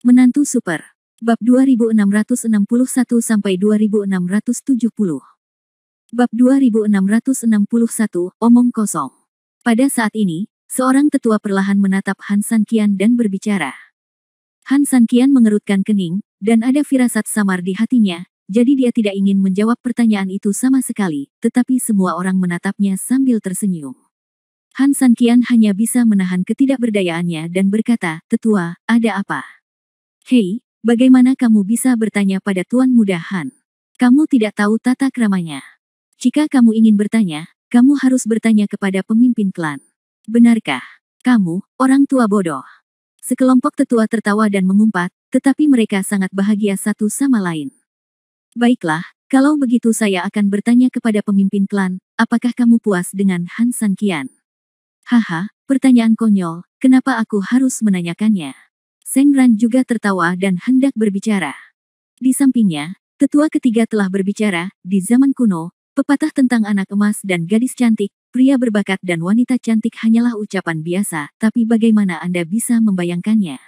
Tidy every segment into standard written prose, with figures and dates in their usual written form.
Menantu Super. Bab 2661-2670. Bab 2661, Omong Kosong. Pada saat ini, seorang tetua perlahan menatap Han Sanqian dan berbicara. Han Sanqian mengerutkan kening, dan ada firasat samar di hatinya, jadi dia tidak ingin menjawab pertanyaan itu sama sekali, tetapi semua orang menatapnya sambil tersenyum. Han Sanqian hanya bisa menahan ketidakberdayaannya dan berkata, "Tetua, ada apa?" "Hei, bagaimana kamu bisa bertanya pada Tuan Muda Han? Kamu tidak tahu tata kramanya. Jika kamu ingin bertanya, kamu harus bertanya kepada pemimpin klan. Benarkah? Kamu, orang tua bodoh." Sekelompok tetua tertawa dan mengumpat, tetapi mereka sangat bahagia satu sama lain. "Baiklah, kalau begitu saya akan bertanya kepada pemimpin klan, apakah kamu puas dengan Han Sanqian?" "Haha, pertanyaan konyol, kenapa aku harus menanyakannya?" Seng Ran juga tertawa dan hendak berbicara. Di sampingnya, tetua ketiga telah berbicara, di zaman kuno, pepatah tentang anak emas dan gadis cantik, pria berbakat dan wanita cantik hanyalah ucapan biasa, tapi bagaimana Anda bisa membayangkannya?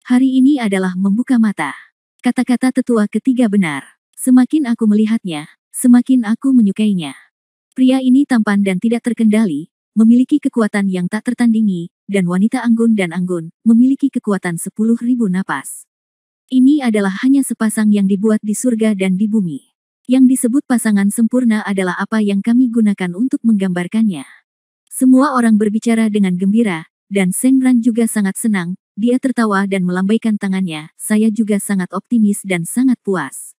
Hari ini adalah membuka mata. Kata-kata tetua ketiga benar. Semakin aku melihatnya, semakin aku menyukainya. Pria ini tampan dan tidak terkendali, memiliki kekuatan yang tak tertandingi, dan wanita anggun dan anggun, memiliki kekuatan 10.000 napas. Ini adalah hanya sepasang yang dibuat di surga dan di bumi. Yang disebut pasangan sempurna adalah apa yang kami gunakan untuk menggambarkannya. Semua orang berbicara dengan gembira, dan Seng Ran juga sangat senang, dia tertawa dan melambaikan tangannya, "Saya juga sangat optimis dan sangat puas."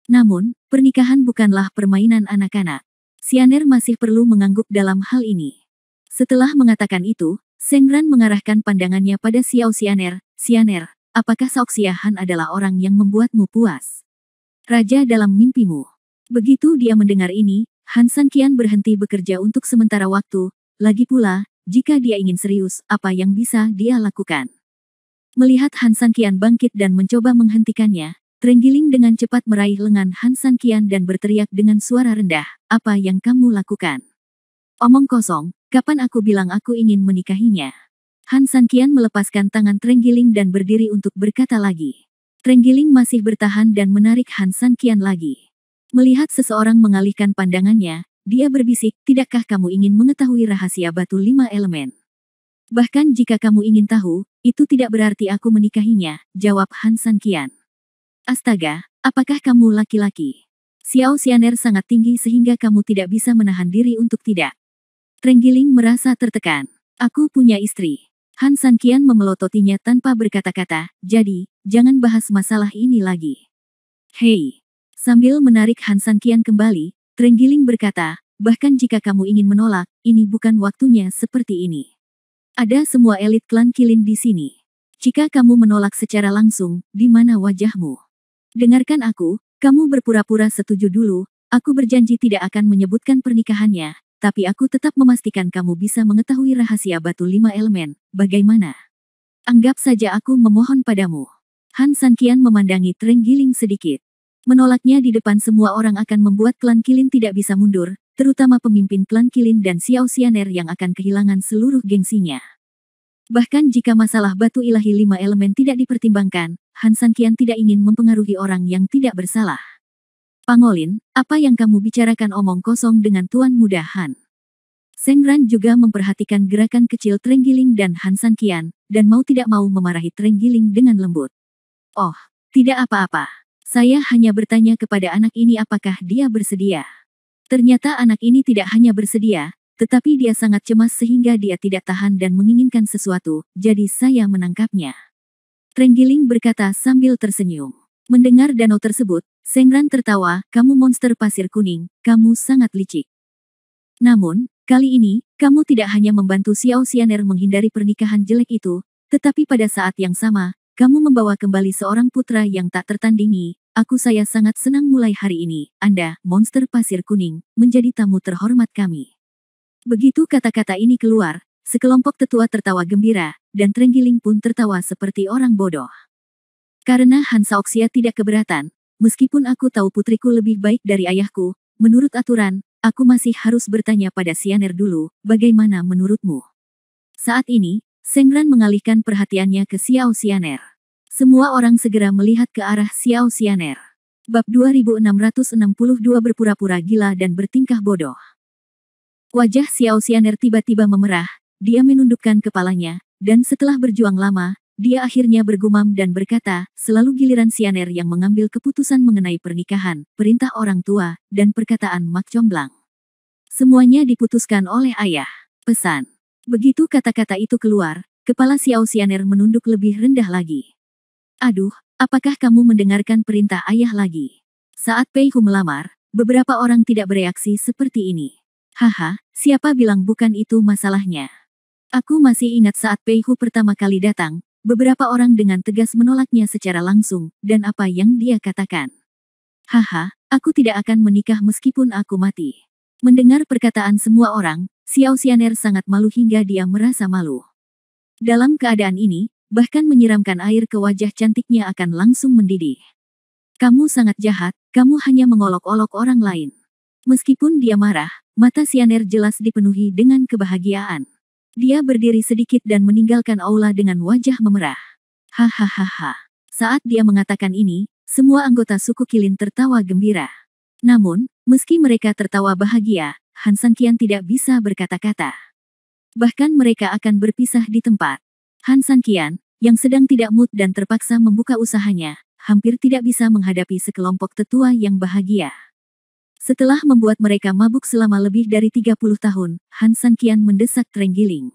Namun, pernikahan bukanlah permainan anak-anak. Xianer masih perlu mengangguk dalam hal ini. Setelah mengatakan itu, Seng Ran mengarahkan pandangannya pada Xiao Xianer. "Xianer, apakah Saoxia Han adalah orang yang membuatmu puas? Raja dalam mimpimu." Begitu dia mendengar ini, Han Sanqian berhenti bekerja untuk sementara waktu. Lagi pula, jika dia ingin serius, apa yang bisa dia lakukan? Melihat Han Sanqian bangkit dan mencoba menghentikannya, Trenggiling dengan cepat meraih lengan Han Sanqian dan berteriak dengan suara rendah, "Apa yang kamu lakukan? Omong kosong, kapan aku bilang aku ingin menikahinya?" Han Sanqian melepaskan tangan Trenggiling dan berdiri untuk berkata lagi. Trenggiling masih bertahan dan menarik Han Sanqian lagi. Melihat seseorang mengalihkan pandangannya, dia berbisik, "Tidakkah kamu ingin mengetahui rahasia batu 5 elemen? Bahkan jika kamu ingin tahu, itu tidak berarti aku menikahinya," jawab Han Sanqian. "Astaga, apakah kamu laki-laki? Xiao Xianer sangat tinggi sehingga kamu tidak bisa menahan diri untuk tidak." Trenggiling merasa tertekan. "Aku punya istri." Han Sanqian memelototinya tanpa berkata-kata, "Jadi, jangan bahas masalah ini lagi." "Hei." Sambil menarik Han Sanqian kembali, Trenggiling berkata, "Bahkan jika kamu ingin menolak, ini bukan waktunya seperti ini. Ada semua elit klan Kilin di sini. Jika kamu menolak secara langsung, di mana wajahmu? Dengarkan aku, kamu berpura-pura setuju dulu, aku berjanji tidak akan menyebutkan pernikahannya, tapi aku tetap memastikan kamu bisa mengetahui rahasia batu 5 elemen, bagaimana? Anggap saja aku memohon padamu." Han Sanqian memandangi Trenggiling sedikit. Menolaknya di depan semua orang akan membuat klan Kilin tidak bisa mundur, terutama pemimpin klan Kilin dan Xiao Xianer yang akan kehilangan seluruh gengsinya. Bahkan jika masalah batu ilahi 5 elemen tidak dipertimbangkan, Han Sanqian tidak ingin mempengaruhi orang yang tidak bersalah. "Pangolin, apa yang kamu bicarakan omong kosong dengan Tuan Muda Han?" Seng Ran juga memperhatikan gerakan kecil Trenggiling dan Han Sanqian, dan mau tidak mau memarahi Trenggiling dengan lembut. "Oh, tidak apa-apa. Saya hanya bertanya kepada anak ini apakah dia bersedia." Ternyata anak ini tidak hanya bersedia, tetapi dia sangat cemas sehingga dia tidak tahan dan menginginkan sesuatu, jadi saya menangkapnya. Trenggiling berkata sambil tersenyum. Mendengar danau tersebut, Seng Ran tertawa, "Kamu monster pasir kuning, kamu sangat licik. Namun, kali ini, kamu tidak hanya membantu Xiao Xianer menghindari pernikahan jelek itu, tetapi pada saat yang sama, kamu membawa kembali seorang putra yang tak tertandingi. Saya sangat senang mulai hari ini, Anda, monster pasir kuning, menjadi tamu terhormat kami." Begitu kata-kata ini keluar, sekelompok tetua tertawa gembira, dan Trenggiling pun tertawa seperti orang bodoh. "Karena Han Saoxia tidak keberatan, meskipun aku tahu putriku lebih baik dari ayahku, menurut aturan, aku masih harus bertanya pada Xianer dulu, bagaimana menurutmu?" Saat ini, Seng Ran mengalihkan perhatiannya ke Xiao Xianer. Semua orang segera melihat ke arah Xiao Xianer. Bab 2662 berpura-pura gila dan bertingkah bodoh. Wajah Xiao Xianer tiba-tiba memerah, dia menundukkan kepalanya, dan setelah berjuang lama, dia akhirnya bergumam dan berkata, selalu giliran Xianer yang mengambil keputusan mengenai pernikahan, perintah orang tua, dan perkataan Mak Comblang. Semuanya diputuskan oleh ayah. Pesan. Begitu kata-kata itu keluar, kepala Xiao Xianer menunduk lebih rendah lagi. Aduh, apakah kamu mendengarkan perintah ayah lagi? Saat Pei Hu melamar, beberapa orang tidak bereaksi seperti ini. Haha, siapa bilang bukan itu masalahnya? Aku masih ingat saat Pei Hu pertama kali datang, beberapa orang dengan tegas menolaknya secara langsung, dan apa yang dia katakan. Haha, aku tidak akan menikah meskipun aku mati. Mendengar perkataan semua orang, Xiao Xianer sangat malu hingga dia merasa malu. Dalam keadaan ini, bahkan menyiramkan air ke wajah cantiknya akan langsung mendidih. Kamu sangat jahat, kamu hanya mengolok-olok orang lain. Meskipun dia marah, mata Xianer jelas dipenuhi dengan kebahagiaan. Dia berdiri sedikit dan meninggalkan aula dengan wajah memerah. Hahaha. Saat dia mengatakan ini, semua anggota suku Qilin tertawa gembira. Namun, meski mereka tertawa bahagia, Han Sanqian tidak bisa berkata-kata. Bahkan mereka akan berpisah di tempat. Han Sanqian, yang sedang tidak mood dan terpaksa membuka usahanya, hampir tidak bisa menghadapi sekelompok tetua yang bahagia. Setelah membuat mereka mabuk selama lebih dari 30 tahun, Han Sanqian mendesak Trenggiling.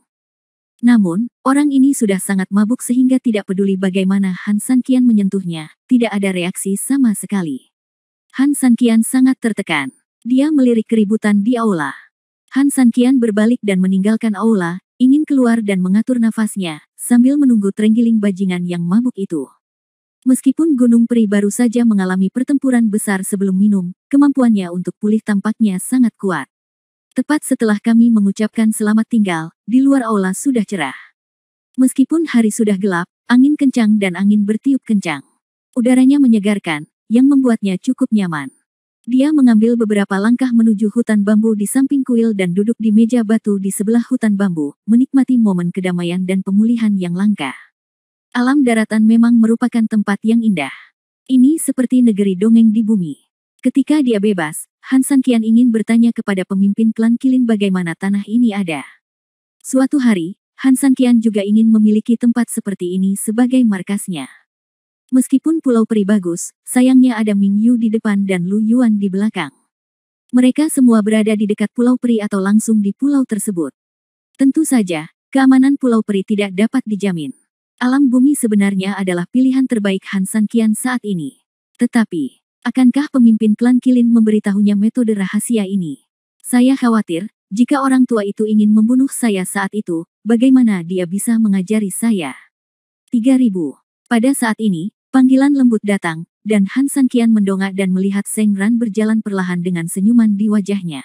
Namun, orang ini sudah sangat mabuk sehingga tidak peduli bagaimana Han Sanqian menyentuhnya, tidak ada reaksi sama sekali. Han Sanqian sangat tertekan. Dia melirik keributan di aula. Han Sanqian berbalik dan meninggalkan aula, ingin keluar dan mengatur nafasnya, sambil menunggu Trenggiling bajingan yang mabuk itu. Meskipun Gunung Peri baru saja mengalami pertempuran besar sebelum minum, kemampuannya untuk pulih tampaknya sangat kuat. Tepat setelah kami mengucapkan selamat tinggal, di luar aula sudah cerah. Meskipun hari sudah gelap, angin kencang dan angin bertiup kencang. Udaranya menyegarkan, yang membuatnya cukup nyaman. Dia mengambil beberapa langkah menuju hutan bambu di samping kuil dan duduk di meja batu di sebelah hutan bambu, menikmati momen kedamaian dan pemulihan yang langka. Alam daratan memang merupakan tempat yang indah. Ini seperti negeri dongeng di bumi. Ketika dia bebas, Han Sanqian ingin bertanya kepada pemimpin klan Qilin bagaimana tanah ini ada. Suatu hari, Han Sanqian juga ingin memiliki tempat seperti ini sebagai markasnya. Meskipun Pulau Peri bagus, sayangnya ada Ming Yu di depan dan Lu Yuan di belakang. Mereka semua berada di dekat Pulau Peri atau langsung di pulau tersebut. Tentu saja, keamanan Pulau Peri tidak dapat dijamin. Alam bumi sebenarnya adalah pilihan terbaik Han Sanqian saat ini. Tetapi, akankah pemimpin klan Qilin memberitahunya metode rahasia ini? Saya khawatir, jika orang tua itu ingin membunuh saya saat itu, bagaimana dia bisa mengajari saya? 3000. Pada saat ini, panggilan lembut datang, dan Han Sanqian mendongak dan melihat Seng Ran berjalan perlahan dengan senyuman di wajahnya.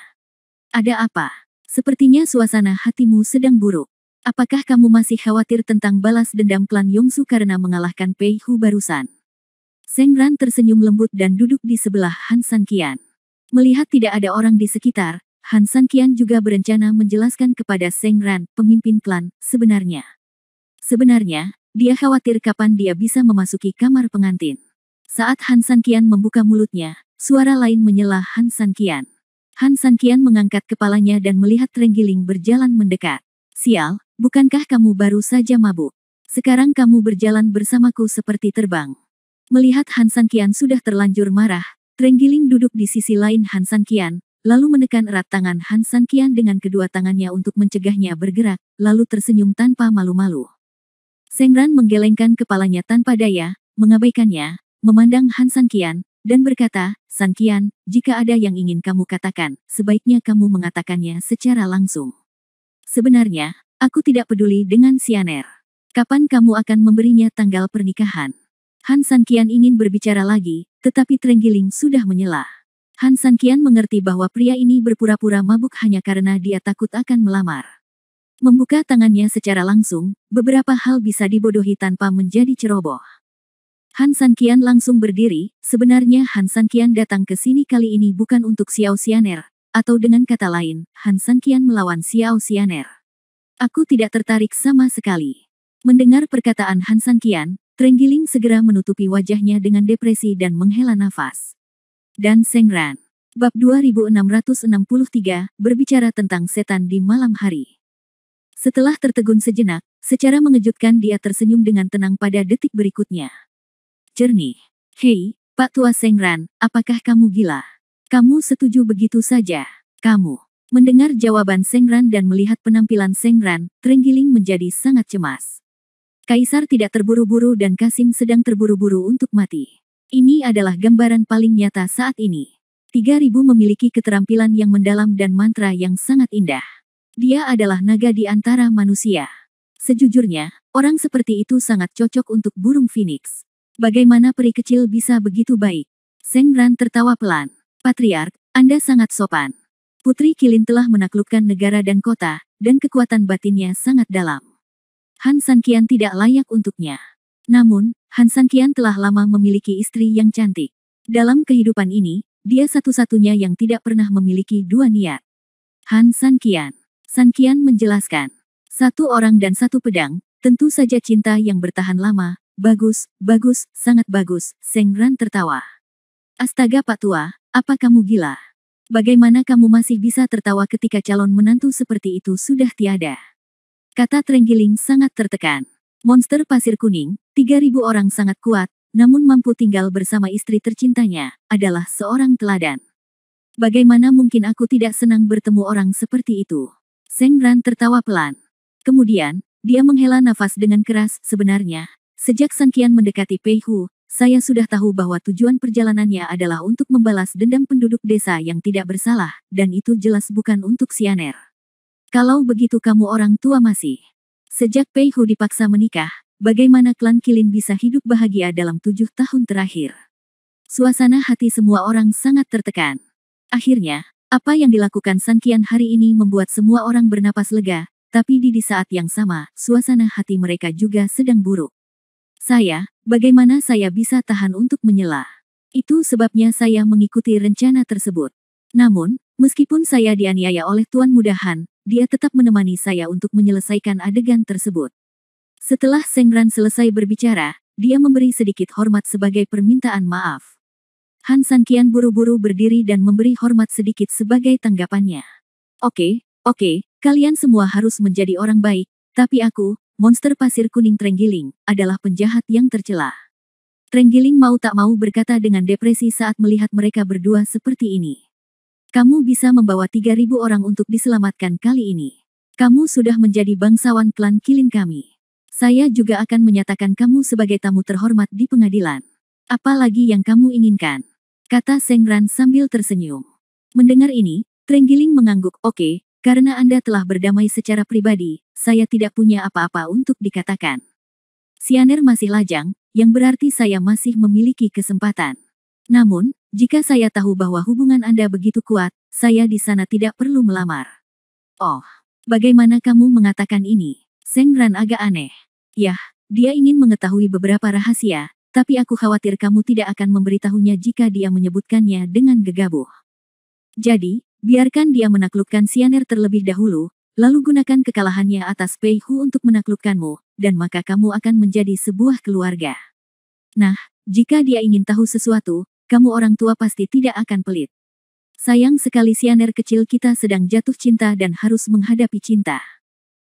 Ada apa? Sepertinya suasana hatimu sedang buruk. Apakah kamu masih khawatir tentang balas dendam klan Yongsu karena mengalahkan Pei Hu barusan? Seng Ran tersenyum lembut dan duduk di sebelah Han Sanqian. Melihat tidak ada orang di sekitar, Han Sanqian juga berencana menjelaskan kepada Seng Ran, pemimpin klan, sebenarnya. Sebenarnya, dia khawatir kapan dia bisa memasuki kamar pengantin. Saat Han Sanqian membuka mulutnya, suara lain menyela Han Sanqian. Han Sanqian mengangkat kepalanya dan melihat Trenggiling berjalan mendekat. Sial, bukankah kamu baru saja mabuk? Sekarang kamu berjalan bersamaku seperti terbang. Melihat Han Sanqian sudah terlanjur marah, Trenggiling duduk di sisi lain Han Sanqian, lalu menekan erat tangan Han Sanqian dengan kedua tangannya untuk mencegahnya bergerak, lalu tersenyum tanpa malu-malu. Seng Ran menggelengkan kepalanya tanpa daya, mengabaikannya, memandang Han Sanqian, dan berkata, Sanqian, jika ada yang ingin kamu katakan, sebaiknya kamu mengatakannya secara langsung. Sebenarnya, aku tidak peduli dengan Xianer. Kapan kamu akan memberinya tanggal pernikahan? Han Sanqian ingin berbicara lagi, tetapi Trenggiling sudah menyela. Han Sanqian mengerti bahwa pria ini berpura-pura mabuk hanya karena dia takut akan melamar. Membuka tangannya secara langsung, beberapa hal bisa dibodohi tanpa menjadi ceroboh. Han Sanqian langsung berdiri, sebenarnya Han Sanqian datang ke sini kali ini bukan untuk Xiao Xianer, atau dengan kata lain, Han Sanqian melawan Xiao Xianer. Aku tidak tertarik sama sekali. Mendengar perkataan Han Sanqian, Trenggiling segera menutupi wajahnya dengan depresi dan menghela nafas. Dan Sengran. Bab 2663, berbicara tentang setan di malam hari. Setelah tertegun sejenak, secara mengejutkan dia tersenyum dengan tenang pada detik berikutnya. Jernih. Hei, Pak Tua Sengran, apakah kamu gila? Kamu setuju begitu saja? Kamu. Mendengar jawaban Sengran dan melihat penampilan Sengran, Trenggiling menjadi sangat cemas. Kaisar tidak terburu-buru dan Kasim sedang terburu-buru untuk mati. Ini adalah gambaran paling nyata saat ini. 3000 memiliki keterampilan yang mendalam dan mantra yang sangat indah. Dia adalah naga di antara manusia. Sejujurnya, orang seperti itu sangat cocok untuk burung phoenix. Bagaimana peri kecil bisa begitu baik? Sengran tertawa pelan. Patriark, Anda sangat sopan. Putri Kilin telah menaklukkan negara dan kota, dan kekuatan batinnya sangat dalam. Han Sanqian tidak layak untuknya. Namun, Han Sanqian telah lama memiliki istri yang cantik. Dalam kehidupan ini, dia satu-satunya yang tidak pernah memiliki dua niat. Han Sanqian. Sanqian menjelaskan. Satu orang dan satu pedang, tentu saja cinta yang bertahan lama. Bagus, bagus, sangat bagus, Sengran tertawa. Astaga Pak Tua, apa kamu gila? Bagaimana kamu masih bisa tertawa ketika calon menantu seperti itu sudah tiada? Kata Trenggiling sangat tertekan. Monster pasir kuning, 3000 orang sangat kuat, namun mampu tinggal bersama istri tercintanya, adalah seorang teladan. Bagaimana mungkin aku tidak senang bertemu orang seperti itu? Sengran tertawa pelan. Kemudian, dia menghela nafas dengan keras. Sebenarnya, sejak Sanqian mendekati Pei Hu, saya sudah tahu bahwa tujuan perjalanannya adalah untuk membalas dendam penduduk desa yang tidak bersalah, dan itu jelas bukan untuk Sianer. Kalau begitu kamu orang tua masih. Sejak Pei Hu dipaksa menikah, bagaimana klan Kilin bisa hidup bahagia dalam 7 tahun terakhir? Suasana hati semua orang sangat tertekan. Akhirnya, apa yang dilakukan Sanqian hari ini membuat semua orang bernapas lega, tapi di saat yang sama, suasana hati mereka juga sedang buruk. Bagaimana saya bisa tahan untuk menyela? Itu sebabnya saya mengikuti rencana tersebut. Namun, meskipun saya dianiaya oleh Tuan Muda Han, dia tetap menemani saya untuk menyelesaikan adegan tersebut. Setelah Sengran selesai berbicara, dia memberi sedikit hormat sebagai permintaan maaf. Han Sanqian buru-buru berdiri dan memberi hormat sedikit sebagai tanggapannya. Oke, kalian semua harus menjadi orang baik, tapi aku, monster pasir kuning Trenggiling, adalah penjahat yang tercela. Trenggiling mau tak mau berkata dengan depresi saat melihat mereka berdua seperti ini. Kamu bisa membawa 3000 orang untuk diselamatkan kali ini. Kamu sudah menjadi bangsawan klan Kilin kami. Saya juga akan menyatakan kamu sebagai tamu terhormat di pengadilan. Apa lagi yang kamu inginkan? Kata Sengran sambil tersenyum. Mendengar ini, Trenggiling mengangguk. Oke, karena Anda telah berdamai secara pribadi, saya tidak punya apa-apa untuk dikatakan. Sianer masih lajang, yang berarti saya masih memiliki kesempatan. Namun, jika saya tahu bahwa hubungan Anda begitu kuat, saya di sana tidak perlu melamar. Oh, bagaimana kamu mengatakan ini? Sengran agak aneh. Yah, dia ingin mengetahui beberapa rahasia, tapi aku khawatir kamu tidak akan memberitahunya jika dia menyebutkannya dengan gegabah. Jadi, biarkan dia menaklukkan Sianer terlebih dahulu, lalu gunakan kekalahannya atas Pei Hu untuk menaklukkanmu, dan maka kamu akan menjadi sebuah keluarga. Nah, jika dia ingin tahu sesuatu, kamu orang tua pasti tidak akan pelit. Sayang sekali Sianer kecil kita sedang jatuh cinta dan harus menghadapi cinta.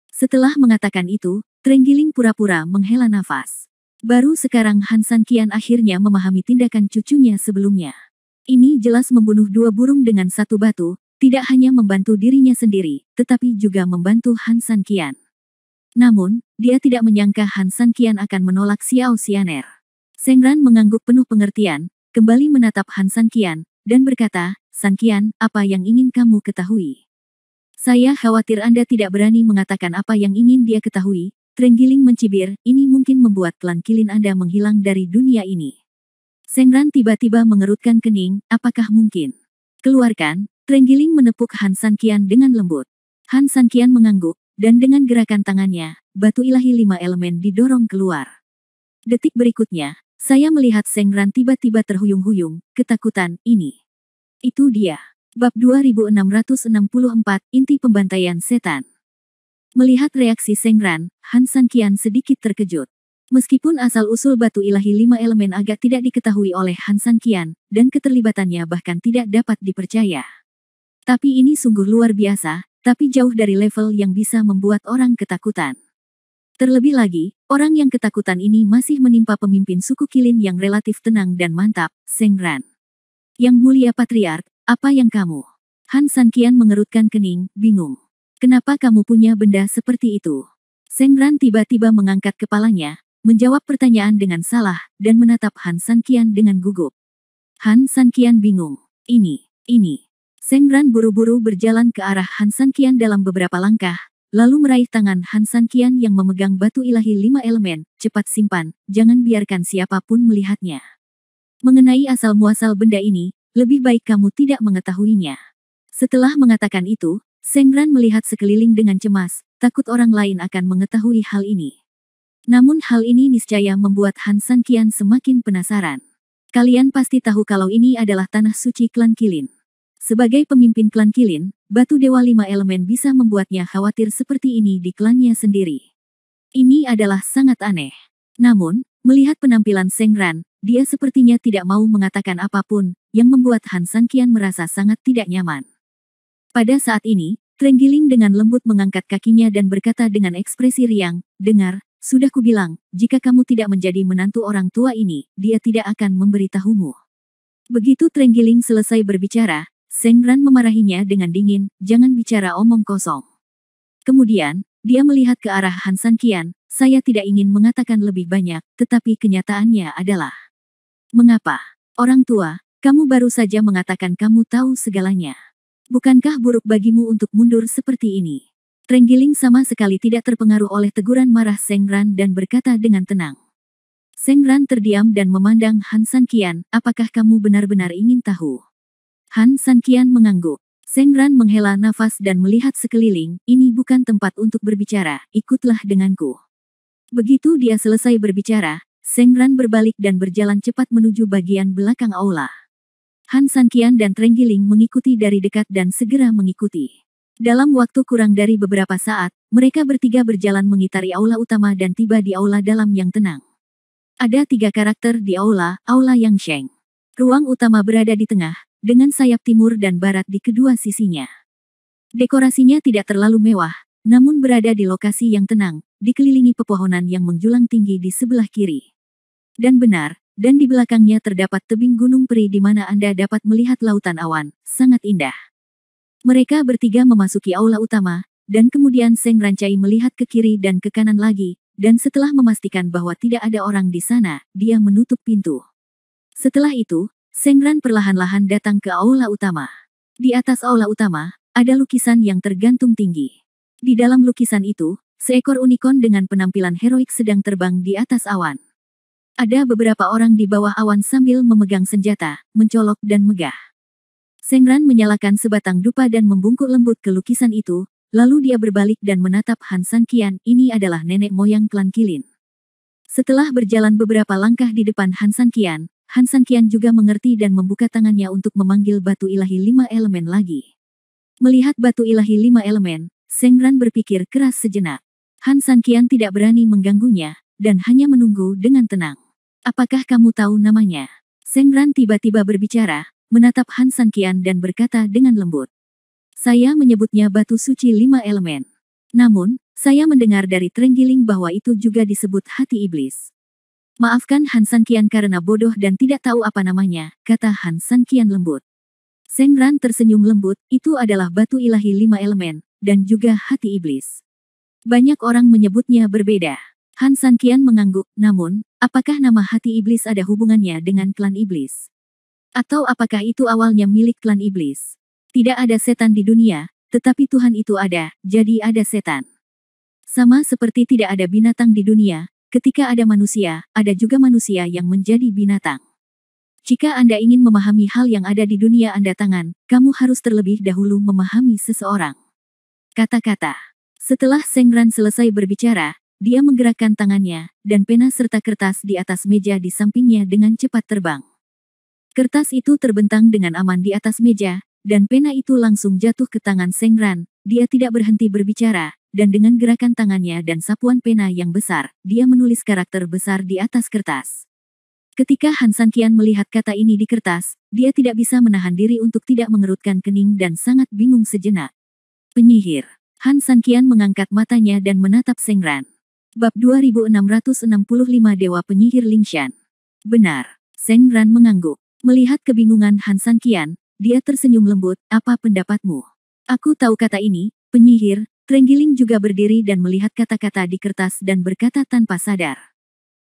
Setelah mengatakan itu, Trenggiling pura-pura menghela nafas. Baru sekarang Han Sanqian akhirnya memahami tindakan cucunya sebelumnya. Ini jelas membunuh 2 burung dengan 1 batu, tidak hanya membantu dirinya sendiri, tetapi juga membantu Han Sanqian. Namun, dia tidak menyangka Han Sanqian akan menolak Xiao Sianer. Sengran mengangguk penuh pengertian, kembali menatap Han Sanqian, dan berkata, Sanqian, apa yang ingin kamu ketahui? Saya khawatir Anda tidak berani mengatakan apa yang ingin dia ketahui. Trenggiling mencibir, ini mungkin membuat klan Kilin Anda menghilang dari dunia ini. Sengran tiba-tiba mengerutkan kening, apakah mungkin? Keluarkan. Trenggiling menepuk Han Sanqian dengan lembut. Han Sanqian mengangguk, dan dengan gerakan tangannya, batu ilahi 5 elemen didorong keluar. Detik berikutnya, saya melihat Sengran tiba-tiba terhuyung-huyung, ketakutan, ini. Itu dia. Bab 2664, Inti Pembantaian Setan. Melihat reaksi Sengran, Han Sanqian sedikit terkejut. Meskipun asal-usul batu ilahi 5 elemen agak tidak diketahui oleh Han San Qian, dan keterlibatannya bahkan tidak dapat dipercaya. Tapi ini sungguh luar biasa, tapi jauh dari level yang bisa membuat orang ketakutan. Terlebih lagi, orang yang ketakutan ini masih menimpa pemimpin suku Qilin yang relatif tenang dan mantap, Zheng Ran. Yang mulia Patriark, apa yang kamu? Han San Qian mengerutkan kening, bingung. Kenapa kamu punya benda seperti itu? Zheng Ran tiba-tiba mengangkat kepalanya, menjawab pertanyaan dengan salah, dan menatap Han San Qian dengan gugup. Han San Qian bingung. Ini. Zheng Ran buru-buru berjalan ke arah Han San Qian dalam beberapa langkah, lalu meraih tangan Han San Qian yang memegang batu ilahi 5 elemen. Cepat simpan, jangan biarkan siapapun melihatnya. Mengenai asal-muasal benda ini, lebih baik kamu tidak mengetahuinya. Setelah mengatakan itu, Zheng Ran melihat sekeliling dengan cemas, takut orang lain akan mengetahui hal ini. Namun hal ini niscaya membuat Han San Qian semakin penasaran. Kalian pasti tahu kalau ini adalah tanah suci klan Qilin. Sebagai pemimpin klan Qilin, batu dewa 5 elemen bisa membuatnya khawatir seperti ini di klannya sendiri. Ini adalah sangat aneh. Namun, melihat penampilan Zheng Ran, dia sepertinya tidak mau mengatakan apapun, yang membuat Han San Qian merasa sangat tidak nyaman. Pada saat ini, Trenggiling dengan lembut mengangkat kakinya dan berkata dengan ekspresi riang, dengar, sudah kubilang, jika kamu tidak menjadi menantu orang tua ini, dia tidak akan memberitahumu. Begitu Trenggiling selesai berbicara, Zheng Ran memarahinya dengan dingin, jangan bicara omong kosong. Kemudian, dia melihat ke arah Han San Qian, saya tidak ingin mengatakan lebih banyak, tetapi kenyataannya adalah. Mengapa? Orang tua, kamu baru saja mengatakan kamu tahu segalanya. Bukankah buruk bagimu untuk mundur seperti ini? Trenggiling sama sekali tidak terpengaruh oleh teguran marah Zheng Ran dan berkata dengan tenang. Zheng Ran terdiam dan memandang Han San Qian, apakah kamu benar-benar ingin tahu? Han San Qian mengangguk. Zheng Ran menghela nafas dan melihat sekeliling, ini bukan tempat untuk berbicara, ikutlah denganku. Begitu dia selesai berbicara, Zheng Ran berbalik dan berjalan cepat menuju bagian belakang aula. Han San Qian dan Trenggiling mengikuti dari dekat dan segera mengikuti. Dalam waktu kurang dari beberapa saat, mereka bertiga berjalan mengitari aula utama dan tiba di aula dalam yang tenang. Ada 3 karakter di aula Yang Sheng. Ruang utama berada di tengah, dengan sayap timur dan barat di kedua sisinya. Dekorasinya tidak terlalu mewah, namun berada di lokasi yang tenang, dikelilingi pepohonan yang menjulang tinggi di sebelah kiri. Dan benar, dan di belakangnya terdapat tebing gunung peri di mana Anda dapat melihat lautan awan, sangat indah. Mereka bertiga memasuki aula utama, dan kemudian Zheng Rancai melihat ke kiri dan ke kanan lagi, dan setelah memastikan bahwa tidak ada orang di sana, dia menutup pintu. Setelah itu, Zheng Ran perlahan-lahan datang ke aula utama. Di atas aula utama, ada lukisan yang tergantung tinggi. Di dalam lukisan itu, seekor unicorn dengan penampilan heroik sedang terbang di atas awan. Ada beberapa orang di bawah awan sambil memegang senjata, mencolok dan megah. Zheng Ran menyalakan sebatang dupa dan membungkuk lembut ke lukisan itu, lalu dia berbalik dan menatap Han San Qian, ini adalah nenek moyang klan Qilin. Setelah berjalan beberapa langkah di depan Han San Qian juga mengerti dan membuka tangannya untuk memanggil batu ilahi 5 elemen lagi. Melihat batu ilahi 5 elemen, Zheng Ran berpikir keras sejenak. Han San Qian tidak berani mengganggunya, dan hanya menunggu dengan tenang. Apakah kamu tahu namanya? Zheng Ran tiba-tiba berbicara, menatap Han San Qian dan berkata dengan lembut. Saya menyebutnya batu suci 5 elemen. Namun, saya mendengar dari Trenggiling bahwa itu juga disebut hati iblis. Maafkan Han San Qian karena bodoh dan tidak tahu apa namanya, kata Han San Qian lembut. Zheng Ran tersenyum lembut, itu adalah batu ilahi 5 elemen, dan juga hati iblis. Banyak orang menyebutnya berbeda. Han San Qian mengangguk, namun, apakah nama hati iblis ada hubungannya dengan klan iblis? Atau apakah itu awalnya milik klan iblis? Tidak ada setan di dunia, tetapi Tuhan itu ada, jadi ada setan. Sama seperti tidak ada binatang di dunia, ketika ada manusia, ada juga manusia yang menjadi binatang. Jika Anda ingin memahami hal yang ada di dunia Anda tangan, kamu harus terlebih dahulu memahami seseorang. Kata-kata. Setelah Zheng Ran selesai berbicara, dia menggerakkan tangannya, dan pena serta kertas di atas meja di sampingnya dengan cepat terbang. Kertas itu terbentang dengan aman di atas meja, dan pena itu langsung jatuh ke tangan Zheng Ran. Dia tidak berhenti berbicara, dan dengan gerakan tangannya dan sapuan pena yang besar, dia menulis karakter besar di atas kertas. Ketika Han Sanqian melihat kata ini di kertas, dia tidak bisa menahan diri untuk tidak mengerutkan kening dan sangat bingung sejenak. Penyihir. Han Sanqian mengangkat matanya dan menatap Seng Ran. Bab 2665 Dewa Penyihir Lingshan. Benar. Seng Ran mengangguk. Melihat kebingungan Han Sanqian, dia tersenyum lembut, apa pendapatmu? Aku tahu kata ini, penyihir. Trenggiling juga berdiri dan melihat kata-kata di kertas dan berkata tanpa sadar.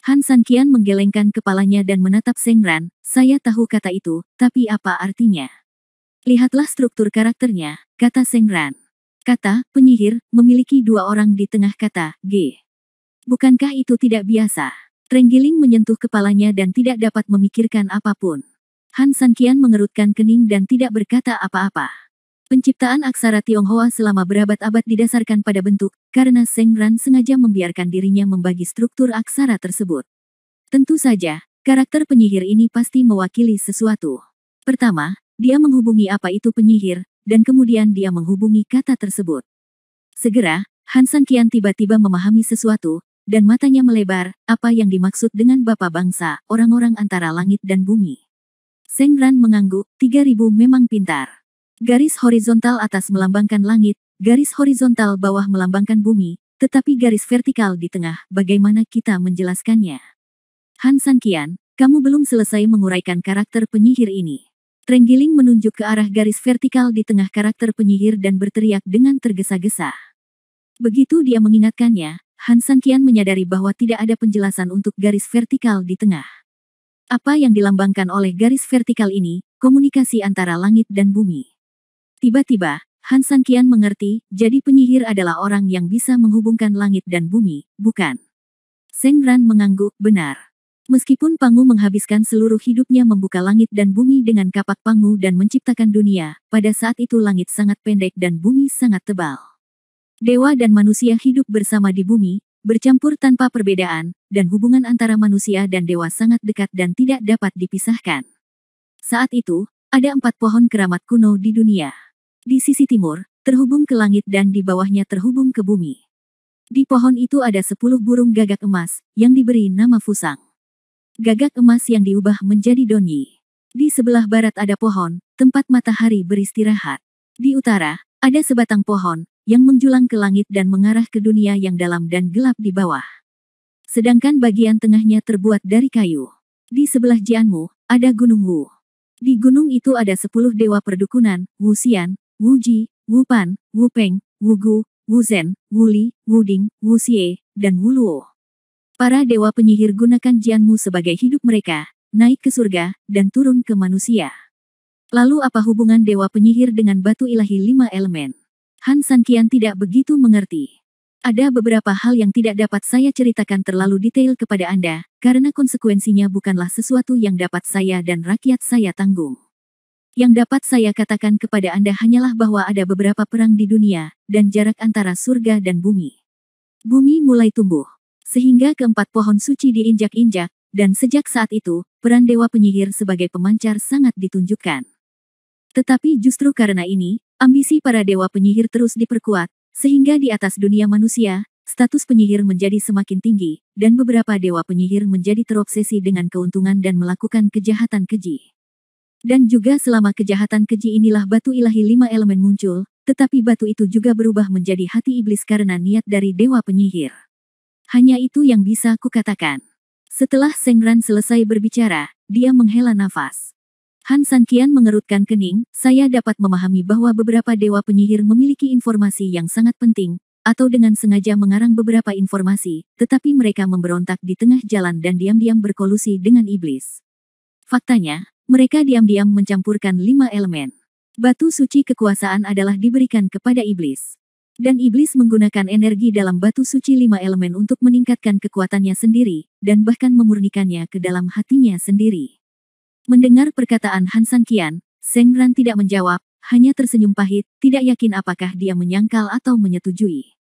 Han Sanqian menggelengkan kepalanya dan menatap Seng Ran, saya tahu kata itu, tapi apa artinya? Lihatlah struktur karakternya, kata Seng Ran. Kata, penyihir, memiliki dua orang di tengah kata, G. Bukankah itu tidak biasa? Trenggiling menyentuh kepalanya dan tidak dapat memikirkan apapun. Han Sanqian mengerutkan kening dan tidak berkata apa-apa. Penciptaan aksara Tionghoa selama berabad-abad didasarkan pada bentuk, karena Seng Ran sengaja membiarkan dirinya membagi struktur aksara tersebut. Tentu saja, karakter penyihir ini pasti mewakili sesuatu. Pertama, dia menghubungi apa itu penyihir, dan kemudian dia menghubungi kata tersebut. Segera, Han Sanqian tiba-tiba memahami sesuatu, dan matanya melebar, apa yang dimaksud dengan Bapa Bangsa, orang-orang antara langit dan bumi. Seng Ran mengangguk, 3000 memang pintar. Garis horizontal atas melambangkan langit, garis horizontal bawah melambangkan bumi, tetapi garis vertikal di tengah, bagaimana kita menjelaskannya? Han Sanqian, kamu belum selesai menguraikan karakter penyihir ini. Trenggiling menunjuk ke arah garis vertikal di tengah karakter penyihir dan berteriak dengan tergesa-gesa. Begitu dia mengingatkannya, Han Sanqian menyadari bahwa tidak ada penjelasan untuk garis vertikal di tengah. Apa yang dilambangkan oleh garis vertikal ini, komunikasi antara langit dan bumi. Tiba-tiba, Han Sanqian mengerti, jadi penyihir adalah orang yang bisa menghubungkan langit dan bumi, bukan? Seng Ran mengangguk, benar. Meskipun Pangu menghabiskan seluruh hidupnya membuka langit dan bumi dengan kapak Pangu dan menciptakan dunia, pada saat itu langit sangat pendek dan bumi sangat tebal. Dewa dan manusia hidup bersama di bumi, bercampur tanpa perbedaan, dan hubungan antara manusia dan dewa sangat dekat dan tidak dapat dipisahkan. Saat itu, ada 4 pohon keramat kuno di dunia. Di sisi timur, terhubung ke langit dan di bawahnya terhubung ke bumi. Di pohon itu ada 10 burung gagak emas, yang diberi nama Fusang. Gagak emas yang diubah menjadi Donyi. Di sebelah barat ada pohon, tempat matahari beristirahat. Di utara, ada sebatang pohon, yang menjulang ke langit dan mengarah ke dunia yang dalam dan gelap di bawah. Sedangkan bagian tengahnya terbuat dari kayu. Di sebelah Jianmu, ada Gunung Wu. Di gunung itu ada 10 dewa perdukunan, Wu Xian, Wu Ji, Wu Pan, Wu Peng, Wu Gu, Wu Zhen, Wu Li, Wu Ding, Wu Xie, dan Wu Luo. Para dewa penyihir gunakan Jianmu sebagai hidup mereka, naik ke surga, dan turun ke manusia. Lalu apa hubungan dewa penyihir dengan batu ilahi 5 elemen? Han Sanqian tidak begitu mengerti. Ada beberapa hal yang tidak dapat saya ceritakan terlalu detail kepada Anda, karena konsekuensinya bukanlah sesuatu yang dapat saya dan rakyat saya tanggung. Yang dapat saya katakan kepada Anda hanyalah bahwa ada beberapa perang di dunia, dan jarak antara surga dan bumi. Bumi mulai tumbuh, sehingga keempat pohon suci diinjak-injak, dan sejak saat itu, peran dewa penyihir sebagai pemancar sangat ditunjukkan. Tetapi justru karena ini, ambisi para dewa penyihir terus diperkuat, sehingga di atas dunia manusia, status penyihir menjadi semakin tinggi, dan beberapa dewa penyihir menjadi terobsesi dengan keuntungan dan melakukan kejahatan keji. Dan juga selama kejahatan keji inilah batu ilahi 5 elemen muncul, tetapi batu itu juga berubah menjadi hati iblis karena niat dari dewa penyihir. Hanya itu yang bisa kukatakan. Setelah Seng Ran selesai berbicara, dia menghela nafas. Han Sanqian mengerutkan kening, saya dapat memahami bahwa beberapa dewa penyihir memiliki informasi yang sangat penting, atau dengan sengaja mengarang beberapa informasi, tetapi mereka memberontak di tengah jalan dan diam-diam berkolusi dengan iblis. Faktanya, mereka diam-diam mencampurkan 5 elemen. Batu suci kekuasaan adalah diberikan kepada iblis. Dan iblis menggunakan energi dalam batu suci 5 elemen untuk meningkatkan kekuatannya sendiri, dan bahkan memurnikannya ke dalam hatinya sendiri. Mendengar perkataan Han Sanqian, Seng Ran tidak menjawab, hanya tersenyum pahit, tidak yakin apakah dia menyangkal atau menyetujui.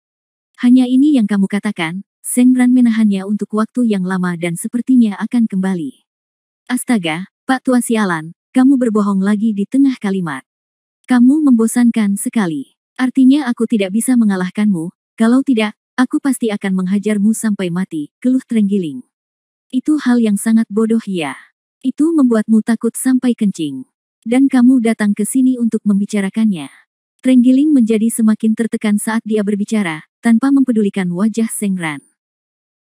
Hanya ini yang kamu katakan, Seng Ran menahannya untuk waktu yang lama dan sepertinya akan kembali. Astaga, Pak Tua sialan, kamu berbohong lagi di tengah kalimat. Kamu membosankan sekali. Artinya aku tidak bisa mengalahkanmu, kalau tidak, aku pasti akan menghajarmu sampai mati, keluh Trenggiling. Itu hal yang sangat bodoh ya. Itu membuatmu takut sampai kencing. Dan kamu datang ke sini untuk membicarakannya. Trenggiling menjadi semakin tertekan saat dia berbicara, tanpa mempedulikan wajah Sengran.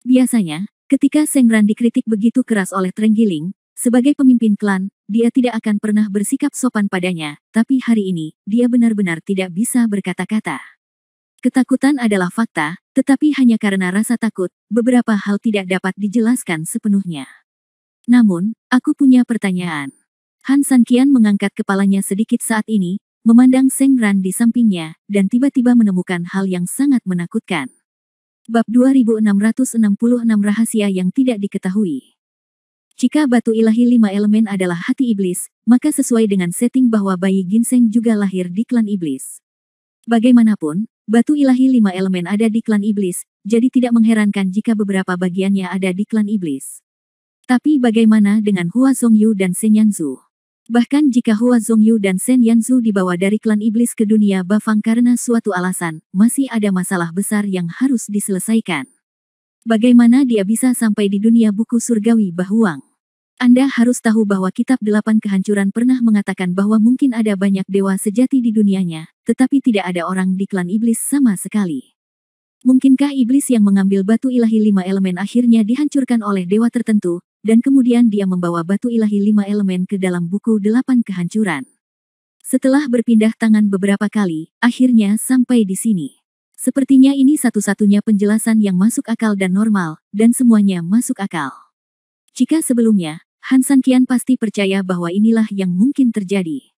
Biasanya, ketika Sengran dikritik begitu keras oleh Trenggiling, sebagai pemimpin klan, dia tidak akan pernah bersikap sopan padanya, tapi hari ini, dia benar-benar tidak bisa berkata-kata. Ketakutan adalah fakta, tetapi hanya karena rasa takut, beberapa hal tidak dapat dijelaskan sepenuhnya. Namun, aku punya pertanyaan. Han Sanqian mengangkat kepalanya sedikit saat ini, memandang Sengran di sampingnya, dan tiba-tiba menemukan hal yang sangat menakutkan. Bab 2666 Rahasia yang Tidak Diketahui. Jika batu ilahi 5 elemen adalah hati iblis, maka sesuai dengan setting bahwa bayi ginseng juga lahir di klan iblis. Bagaimanapun, batu ilahi 5 elemen ada di klan iblis, jadi tidak mengherankan jika beberapa bagiannya ada di klan iblis. Tapi bagaimana dengan Hua Zhongyu dan Shen Yanzu? Bahkan jika Hua Zhongyu dan Shen Yanzu dibawa dari klan iblis ke dunia Bafang karena suatu alasan, masih ada masalah besar yang harus diselesaikan. Bagaimana dia bisa sampai di dunia buku surgawi Bahuang? Anda harus tahu bahwa kitab 8 kehancuran pernah mengatakan bahwa mungkin ada banyak dewa sejati di dunianya, tetapi tidak ada orang di klan iblis sama sekali. Mungkinkah iblis yang mengambil batu ilahi 5 elemen akhirnya dihancurkan oleh dewa tertentu, dan kemudian dia membawa batu ilahi 5 elemen ke dalam buku 8 kehancuran. Setelah berpindah tangan beberapa kali, akhirnya sampai di sini. Sepertinya ini satu-satunya penjelasan yang masuk akal dan normal, dan semuanya masuk akal. Jika sebelumnya, Han Sanqian pasti percaya bahwa inilah yang mungkin terjadi.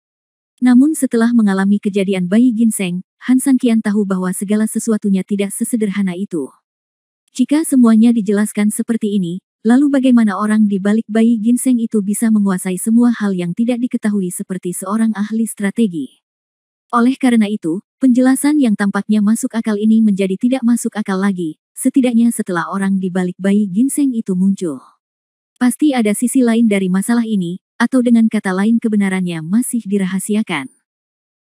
Namun setelah mengalami kejadian bayi ginseng, Han Sanqian tahu bahwa segala sesuatunya tidak sesederhana itu. Jika semuanya dijelaskan seperti ini, lalu bagaimana orang di balik bayi ginseng itu bisa menguasai semua hal yang tidak diketahui seperti seorang ahli strategi? Oleh karena itu, penjelasan yang tampaknya masuk akal ini menjadi tidak masuk akal lagi, setidaknya setelah orang di balik bayi ginseng itu muncul. Pasti ada sisi lain dari masalah ini, atau dengan kata lain kebenarannya masih dirahasiakan.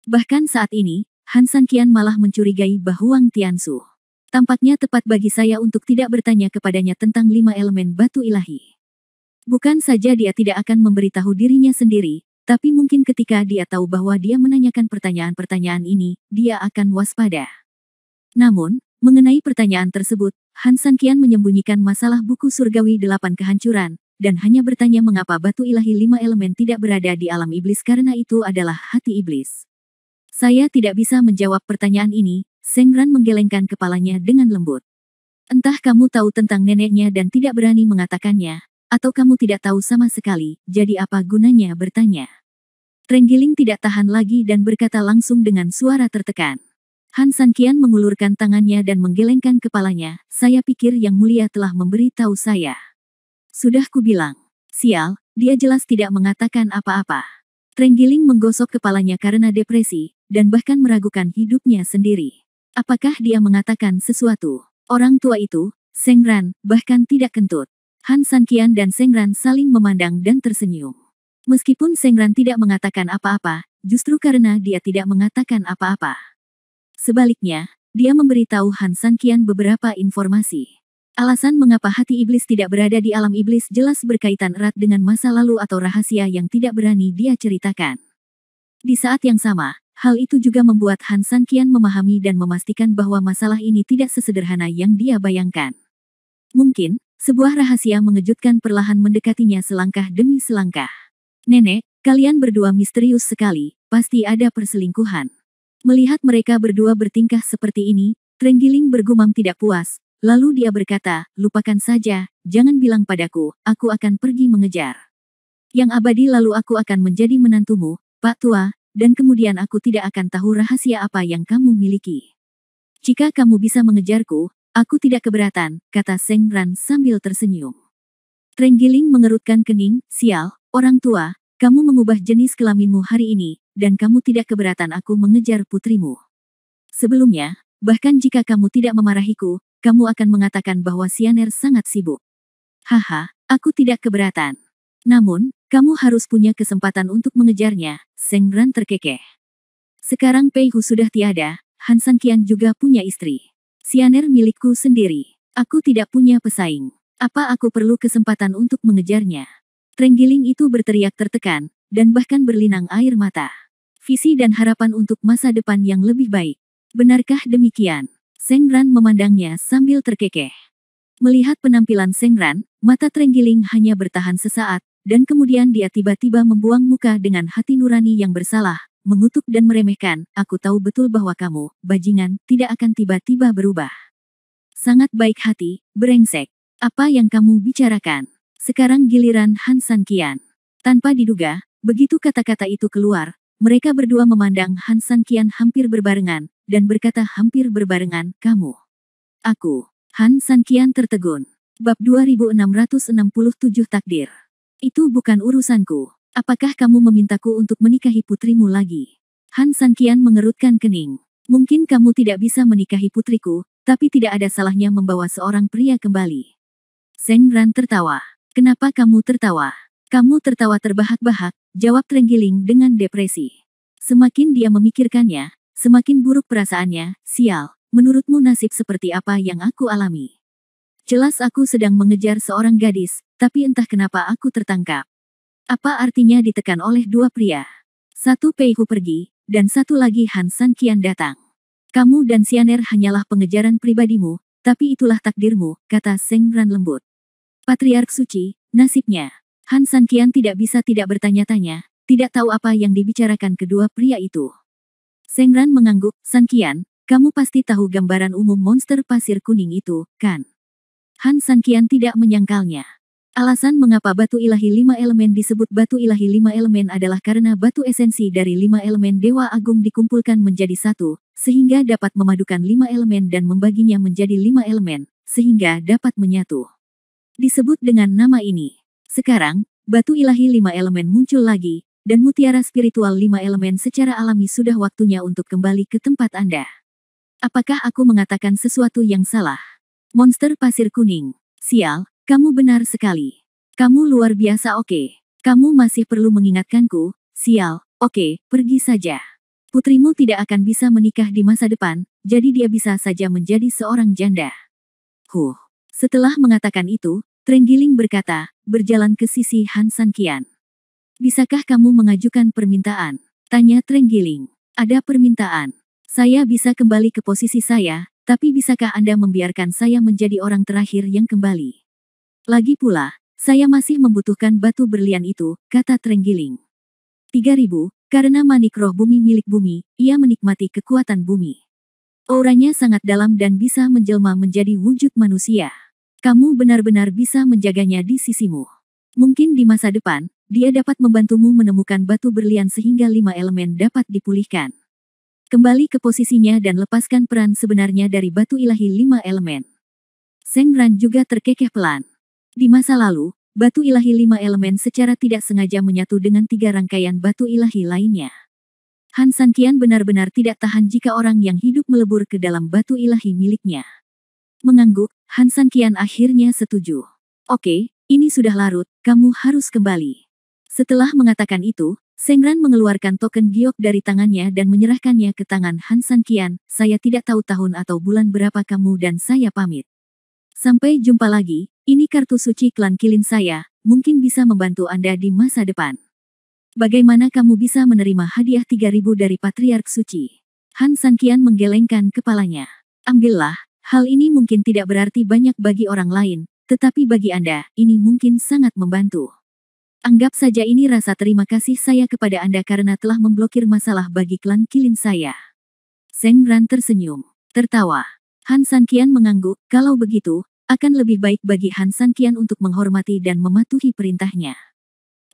Bahkan saat ini, Han Sanqian malah mencurigai Bahuang Tiansu. Tampaknya tepat bagi saya untuk tidak bertanya kepadanya tentang 5 elemen batu ilahi. Bukan saja dia tidak akan memberitahu dirinya sendiri, tapi mungkin ketika dia tahu bahwa dia menanyakan pertanyaan-pertanyaan ini, dia akan waspada. Namun, mengenai pertanyaan tersebut, Han Sanqian menyembunyikan masalah buku surgawi 8 kehancuran, dan hanya bertanya mengapa batu ilahi 5 elemen tidak berada di alam iblis karena itu adalah hati iblis. Saya tidak bisa menjawab pertanyaan ini, Sengran menggelengkan kepalanya dengan lembut. Entah kamu tahu tentang neneknya dan tidak berani mengatakannya, atau kamu tidak tahu sama sekali, jadi apa gunanya bertanya? Trenggiling tidak tahan lagi dan berkata langsung dengan suara tertekan. Han Sanqian mengulurkan tangannya dan menggelengkan kepalanya, saya pikir Yang Mulia telah memberi tahu saya. Sudah kubilang. Sial, dia jelas tidak mengatakan apa-apa. Trenggiling menggosok kepalanya karena depresi, dan bahkan meragukan hidupnya sendiri. Apakah dia mengatakan sesuatu? Orang tua itu, Sengran, bahkan tidak kentut. Han Sanqian dan Sengran saling memandang dan tersenyum. Meskipun Sengran tidak mengatakan apa-apa, justru karena dia tidak mengatakan apa-apa. Sebaliknya, dia memberitahu Han Sanqian beberapa informasi. Alasan mengapa hati iblis tidak berada di alam iblis jelas berkaitan erat dengan masa lalu atau rahasia yang tidak berani dia ceritakan. Di saat yang sama, hal itu juga membuat Han Sanqian memahami dan memastikan bahwa masalah ini tidak sesederhana yang dia bayangkan. Mungkin, sebuah rahasia mengejutkan perlahan mendekatinya selangkah demi selangkah. Nenek, kalian berdua misterius sekali, pasti ada perselingkuhan. Melihat mereka berdua bertingkah seperti ini, Trenggiling bergumam tidak puas. Lalu dia berkata, lupakan saja, jangan bilang padaku, aku akan pergi mengejar. Yang abadi lalu aku akan menjadi menantumu, Pak Tua, dan kemudian aku tidak akan tahu rahasia apa yang kamu miliki. Jika kamu bisa mengejarku, aku tidak keberatan, kata Sengran sambil tersenyum. Trenggiling mengerutkan kening, sial, orang tua, kamu mengubah jenis kelaminmu hari ini, dan kamu tidak keberatan aku mengejar putrimu. Sebelumnya, bahkan jika kamu tidak memarahiku, kamu akan mengatakan bahwa Xianer sangat sibuk. Haha, aku tidak keberatan. Namun, kamu harus punya kesempatan untuk mengejarnya, Sengran terkekeh. Sekarang Pei Hu sudah tiada, Han Sanqian juga punya istri. Xianer milikku sendiri. Aku tidak punya pesaing. Apa aku perlu kesempatan untuk mengejarnya? Trenggiling itu berteriak tertekan, dan bahkan berlinang air mata. Visi dan harapan untuk masa depan yang lebih baik. Benarkah demikian? Seng Ran memandangnya sambil terkekeh. Melihat penampilan Seng Ran, mata Trenggiling hanya bertahan sesaat, dan kemudian dia tiba-tiba membuang muka dengan hati nurani yang bersalah, mengutuk dan meremehkan. Aku tahu betul bahwa kamu, bajingan, tidak akan tiba-tiba berubah. Sangat baik hati, brengsek. Apa yang kamu bicarakan? Sekarang giliran Han San Qian. Tanpa diduga, begitu kata-kata itu keluar, mereka berdua memandang Han San Qian hampir berbarengan, dan berkata hampir berbarengan, kamu. Aku. Han San Qian tertegun. Bab 2667 Takdir. Itu bukan urusanku. Apakah kamu memintaku untuk menikahi putrimu lagi? Han San Qian mengerutkan kening. Mungkin kamu tidak bisa menikahi putriku, tapi tidak ada salahnya membawa seorang pria kembali. Seng Ran tertawa. Kenapa kamu tertawa? Kamu tertawa terbahak-bahak, jawab Trenggiling dengan depresi. Semakin dia memikirkannya, semakin buruk perasaannya. Sial, menurutmu nasib seperti apa yang aku alami? Jelas aku sedang mengejar seorang gadis, tapi entah kenapa aku tertangkap. Apa artinya ditekan oleh dua pria? Satu Pei Hu pergi, dan satu lagi Han San Qian datang. Kamu dan Xianer hanyalah pengejaran pribadimu, tapi itulah takdirmu, kata Seng Ran lembut. Patriark suci, nasibnya. Han San Qian tidak bisa tidak bertanya-tanya, tidak tahu apa yang dibicarakan kedua pria itu. Seng Ran mengangguk, San Qian, kamu pasti tahu gambaran umum monster pasir kuning itu, kan? Han San Qian tidak menyangkalnya. Alasan mengapa batu ilahi 5 elemen disebut batu ilahi 5 elemen adalah karena batu esensi dari 5 elemen Dewa Agung dikumpulkan menjadi satu, sehingga dapat memadukan 5 elemen dan membaginya menjadi 5 elemen, sehingga dapat menyatu. Disebut dengan nama ini. Sekarang, batu ilahi 5 elemen muncul lagi, dan mutiara spiritual 5 elemen secara alami sudah waktunya untuk kembali ke tempat Anda. Apakah aku mengatakan sesuatu yang salah? Monster pasir kuning. Sial, kamu benar sekali. Kamu luar biasa oke. Kamu masih perlu mengingatkanku, sial, oke, pergi saja. Putrimu tidak akan bisa menikah di masa depan, jadi dia bisa saja menjadi seorang janda. Setelah mengatakan itu, Trenggiling berkata, berjalan ke sisi Han San Qian. Bisakah kamu mengajukan permintaan? Tanya Trenggiling. Ada permintaan. Saya bisa kembali ke posisi saya, tapi bisakah Anda membiarkan saya menjadi orang terakhir yang kembali? Lagi pula, saya masih membutuhkan batu berlian itu, kata Trenggiling. 3000, karena manik roh bumi milik bumi, ia menikmati kekuatan bumi. Auranya sangat dalam dan bisa menjelma menjadi wujud manusia. Kamu benar-benar bisa menjaganya di sisimu. Mungkin di masa depan, dia dapat membantumu menemukan batu berlian sehingga 5 elemen dapat dipulihkan. Kembali ke posisinya dan lepaskan peran sebenarnya dari batu ilahi 5 elemen. Seng Ran juga terkekeh pelan. Di masa lalu, batu ilahi 5 elemen secara tidak sengaja menyatu dengan 3 rangkaian batu ilahi lainnya. Han San Qian benar-benar tidak tahan jika orang yang hidup melebur ke dalam batu ilahi miliknya. Mengangguk, Han San Qian akhirnya setuju. Oke, ini sudah larut, kamu harus kembali. Setelah mengatakan itu, Seng Ran mengeluarkan token giok dari tangannya dan menyerahkannya ke tangan Han San Qian. Saya tidak tahu tahun atau bulan berapa kamu dan saya pamit. Sampai jumpa lagi, ini kartu suci klan Kilin saya, mungkin bisa membantu Anda di masa depan. Bagaimana kamu bisa menerima hadiah 3000 dari Patriark Suci? Han San Qian menggelengkan kepalanya. Ambillah, hal ini mungkin tidak berarti banyak bagi orang lain, tetapi bagi Anda, ini mungkin sangat membantu. Anggap saja ini rasa terima kasih saya kepada Anda karena telah memblokir masalah bagi klan Kilin saya. Seng Ran tersenyum, tertawa. Han San Qian mengangguk, kalau begitu, akan lebih baik bagi Han San Qian untuk menghormati dan mematuhi perintahnya.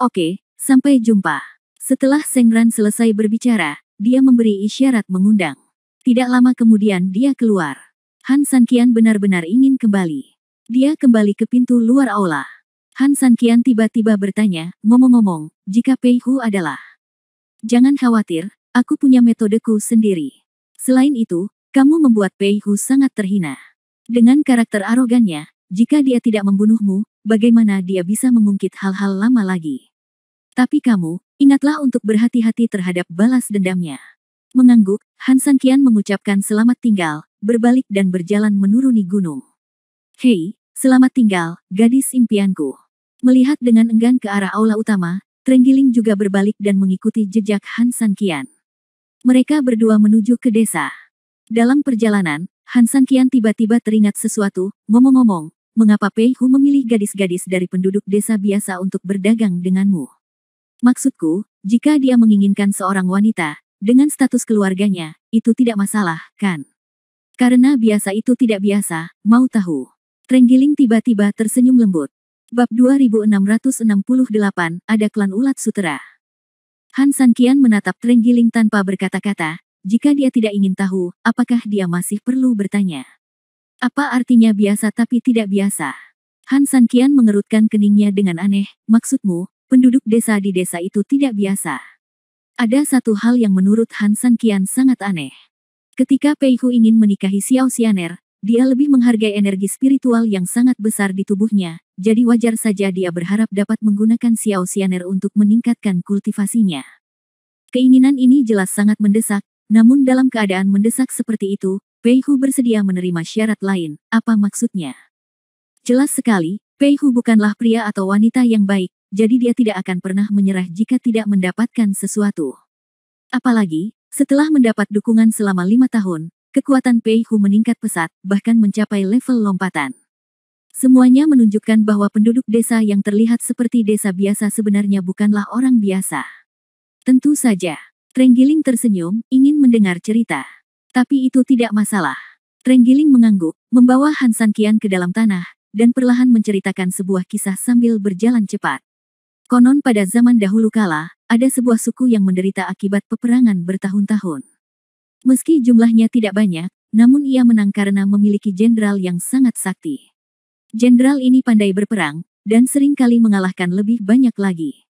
Oke, sampai jumpa. Setelah Seng Ran selesai berbicara, dia memberi isyarat mengundang. Tidak lama kemudian dia keluar. Han San Qian benar-benar ingin kembali. Dia kembali ke pintu luar aula. Han San Qian tiba-tiba bertanya, ngomong-ngomong, jika Pei Hu adalah... Jangan khawatir, aku punya metodeku sendiri. Selain itu, kamu membuat Pei Hu sangat terhina. Dengan karakter arogannya, jika dia tidak membunuhmu, bagaimana dia bisa mengungkit hal-hal lama lagi? Tapi kamu, ingatlah untuk berhati-hati terhadap balas dendamnya. Mengangguk, Han Sanqian mengucapkan selamat tinggal, berbalik dan berjalan menuruni gunung. Hei, selamat tinggal, gadis impianku. Melihat dengan enggan ke arah aula utama, Trenggiling juga berbalik dan mengikuti jejak Han Sanqian. Mereka berdua menuju ke desa. Dalam perjalanan, Han Sanqian tiba-tiba teringat sesuatu. Ngomong-ngomong, mengapa Pei Hu memilih gadis-gadis dari penduduk desa biasa untuk berdagang denganmu? Maksudku, jika dia menginginkan seorang wanita, dengan status keluarganya, itu tidak masalah, kan? Karena biasa itu tidak biasa, mau tahu. Trenggiling tiba-tiba tersenyum lembut. Bab 2668, ada klan ulat sutera. Han Sanqian menatap Trenggiling tanpa berkata-kata. Jika dia tidak ingin tahu, apakah dia masih perlu bertanya? Apa artinya biasa tapi tidak biasa? Han Sanqian mengerutkan keningnya dengan aneh. Maksudmu, penduduk desa di desa itu tidak biasa? Ada satu hal yang menurut Han Sanqian sangat aneh. Ketika Pei Hu ingin menikahi Xiao Xianer, dia lebih menghargai energi spiritual yang sangat besar di tubuhnya, jadi wajar saja dia berharap dapat menggunakan Xiao Xianer untuk meningkatkan kultivasinya. Keinginan ini jelas sangat mendesak, namun dalam keadaan mendesak seperti itu, Pei Hu bersedia menerima syarat lain. Apa maksudnya? Jelas sekali, Pei Hu bukanlah pria atau wanita yang baik, jadi dia tidak akan pernah menyerah jika tidak mendapatkan sesuatu. Apalagi, setelah mendapat dukungan selama 5 tahun, kekuatan Pei Hu meningkat pesat, bahkan mencapai level lompatan. Semuanya menunjukkan bahwa penduduk desa yang terlihat seperti desa biasa sebenarnya bukanlah orang biasa. Tentu saja, Trenggiling tersenyum, ingin mendengar cerita. Tapi itu tidak masalah. Trenggiling mengangguk, membawa Han Sanqian ke dalam tanah, dan perlahan menceritakan sebuah kisah sambil berjalan cepat. Konon pada zaman dahulu kala, ada sebuah suku yang menderita akibat peperangan bertahun-tahun. Meski jumlahnya tidak banyak, namun ia menang karena memiliki jenderal yang sangat sakti. Jenderal ini pandai berperang, dan sering kali mengalahkan lebih banyak lagi.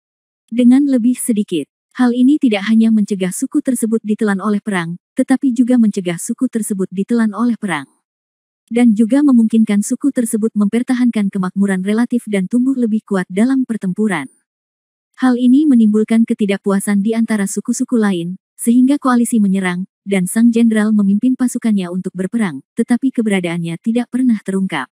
Dengan lebih sedikit, hal ini tidak hanya mencegah suku tersebut ditelan oleh perang, tetapi juga mencegah suku tersebut ditelan oleh perang. Dan juga memungkinkan suku tersebut mempertahankan kemakmuran relatif dan tumbuh lebih kuat dalam pertempuran. Hal ini menimbulkan ketidakpuasan di antara suku-suku lain, sehingga koalisi menyerang, dan sang jenderal memimpin pasukannya untuk berperang, tetapi keberadaannya tidak pernah terungkap.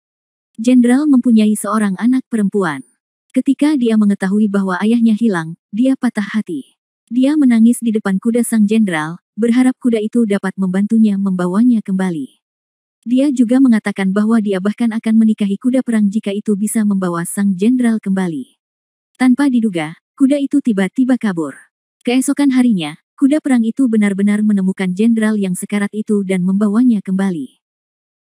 Jenderal mempunyai seorang anak perempuan. Ketika dia mengetahui bahwa ayahnya hilang, dia patah hati. Dia menangis di depan kuda sang jenderal, berharap kuda itu dapat membantunya membawanya kembali. Dia juga mengatakan bahwa dia bahkan akan menikahi kuda perang jika itu bisa membawa sang jenderal kembali. Tanpa diduga, kuda itu tiba-tiba kabur. Keesokan harinya, kuda perang itu benar-benar menemukan jenderal yang sekarat itu dan membawanya kembali.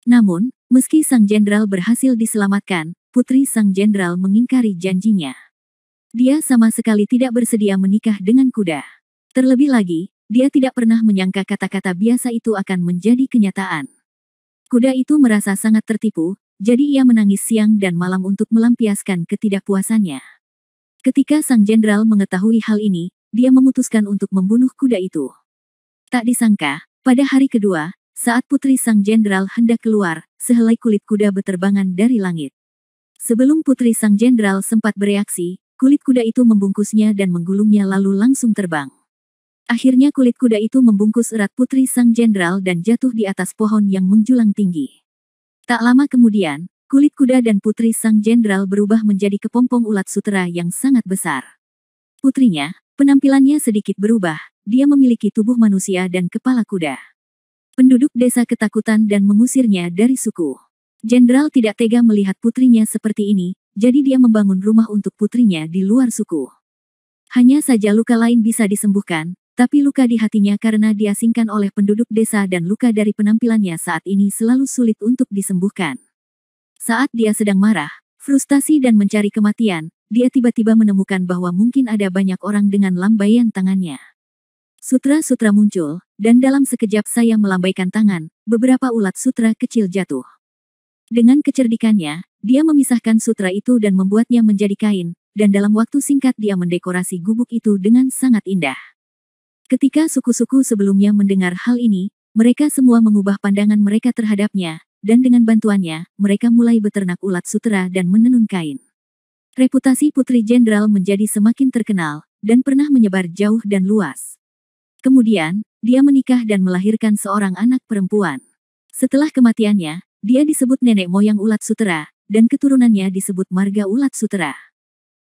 Namun, meski sang jenderal berhasil diselamatkan, putri sang jenderal mengingkari janjinya. Dia sama sekali tidak bersedia menikah dengan kuda. Terlebih lagi, dia tidak pernah menyangka kata-kata biasa itu akan menjadi kenyataan. Kuda itu merasa sangat tertipu, jadi ia menangis siang dan malam untuk melampiaskan ketidakpuasannya. Ketika sang jenderal mengetahui hal ini, dia memutuskan untuk membunuh kuda itu. Tak disangka, pada hari kedua, saat putri sang jenderal hendak keluar, sehelai kulit kuda beterbangan dari langit. Sebelum putri sang jenderal sempat bereaksi, kulit kuda itu membungkusnya dan menggulungnya lalu langsung terbang. Akhirnya kulit kuda itu membungkus erat putri sang jenderal dan jatuh di atas pohon yang menjulang tinggi. Tak lama kemudian, kulit kuda dan putri sang jenderal berubah menjadi kepompong ulat sutera yang sangat besar. Putrinya, penampilannya sedikit berubah, dia memiliki tubuh manusia dan kepala kuda. Penduduk desa ketakutan dan mengusirnya dari suku. Jenderal tidak tega melihat putrinya seperti ini, jadi dia membangun rumah untuk putrinya di luar suku. Hanya saja luka lain bisa disembuhkan, tapi luka di hatinya karena diasingkan oleh penduduk desa dan luka dari penampilannya saat ini selalu sulit untuk disembuhkan. Saat dia sedang marah, frustasi dan mencari kematian, dia tiba-tiba menemukan bahwa mungkin ada banyak orang dengan lambaian tangannya. Sutra-sutra muncul, dan dalam sekejap saya melambaikan tangan, beberapa ulat sutra kecil jatuh. Dengan kecerdikannya, dia memisahkan sutra itu dan membuatnya menjadi kain, dan dalam waktu singkat dia mendekorasi gubuk itu dengan sangat indah. Ketika suku-suku sebelumnya mendengar hal ini, mereka semua mengubah pandangan mereka terhadapnya, dan dengan bantuannya, mereka mulai beternak ulat sutera dan menenun kain. Reputasi Putri Jenderal menjadi semakin terkenal, dan pernah menyebar jauh dan luas. Kemudian, dia menikah dan melahirkan seorang anak perempuan. Setelah kematiannya, dia disebut nenek moyang ulat sutera, dan keturunannya disebut marga ulat sutera.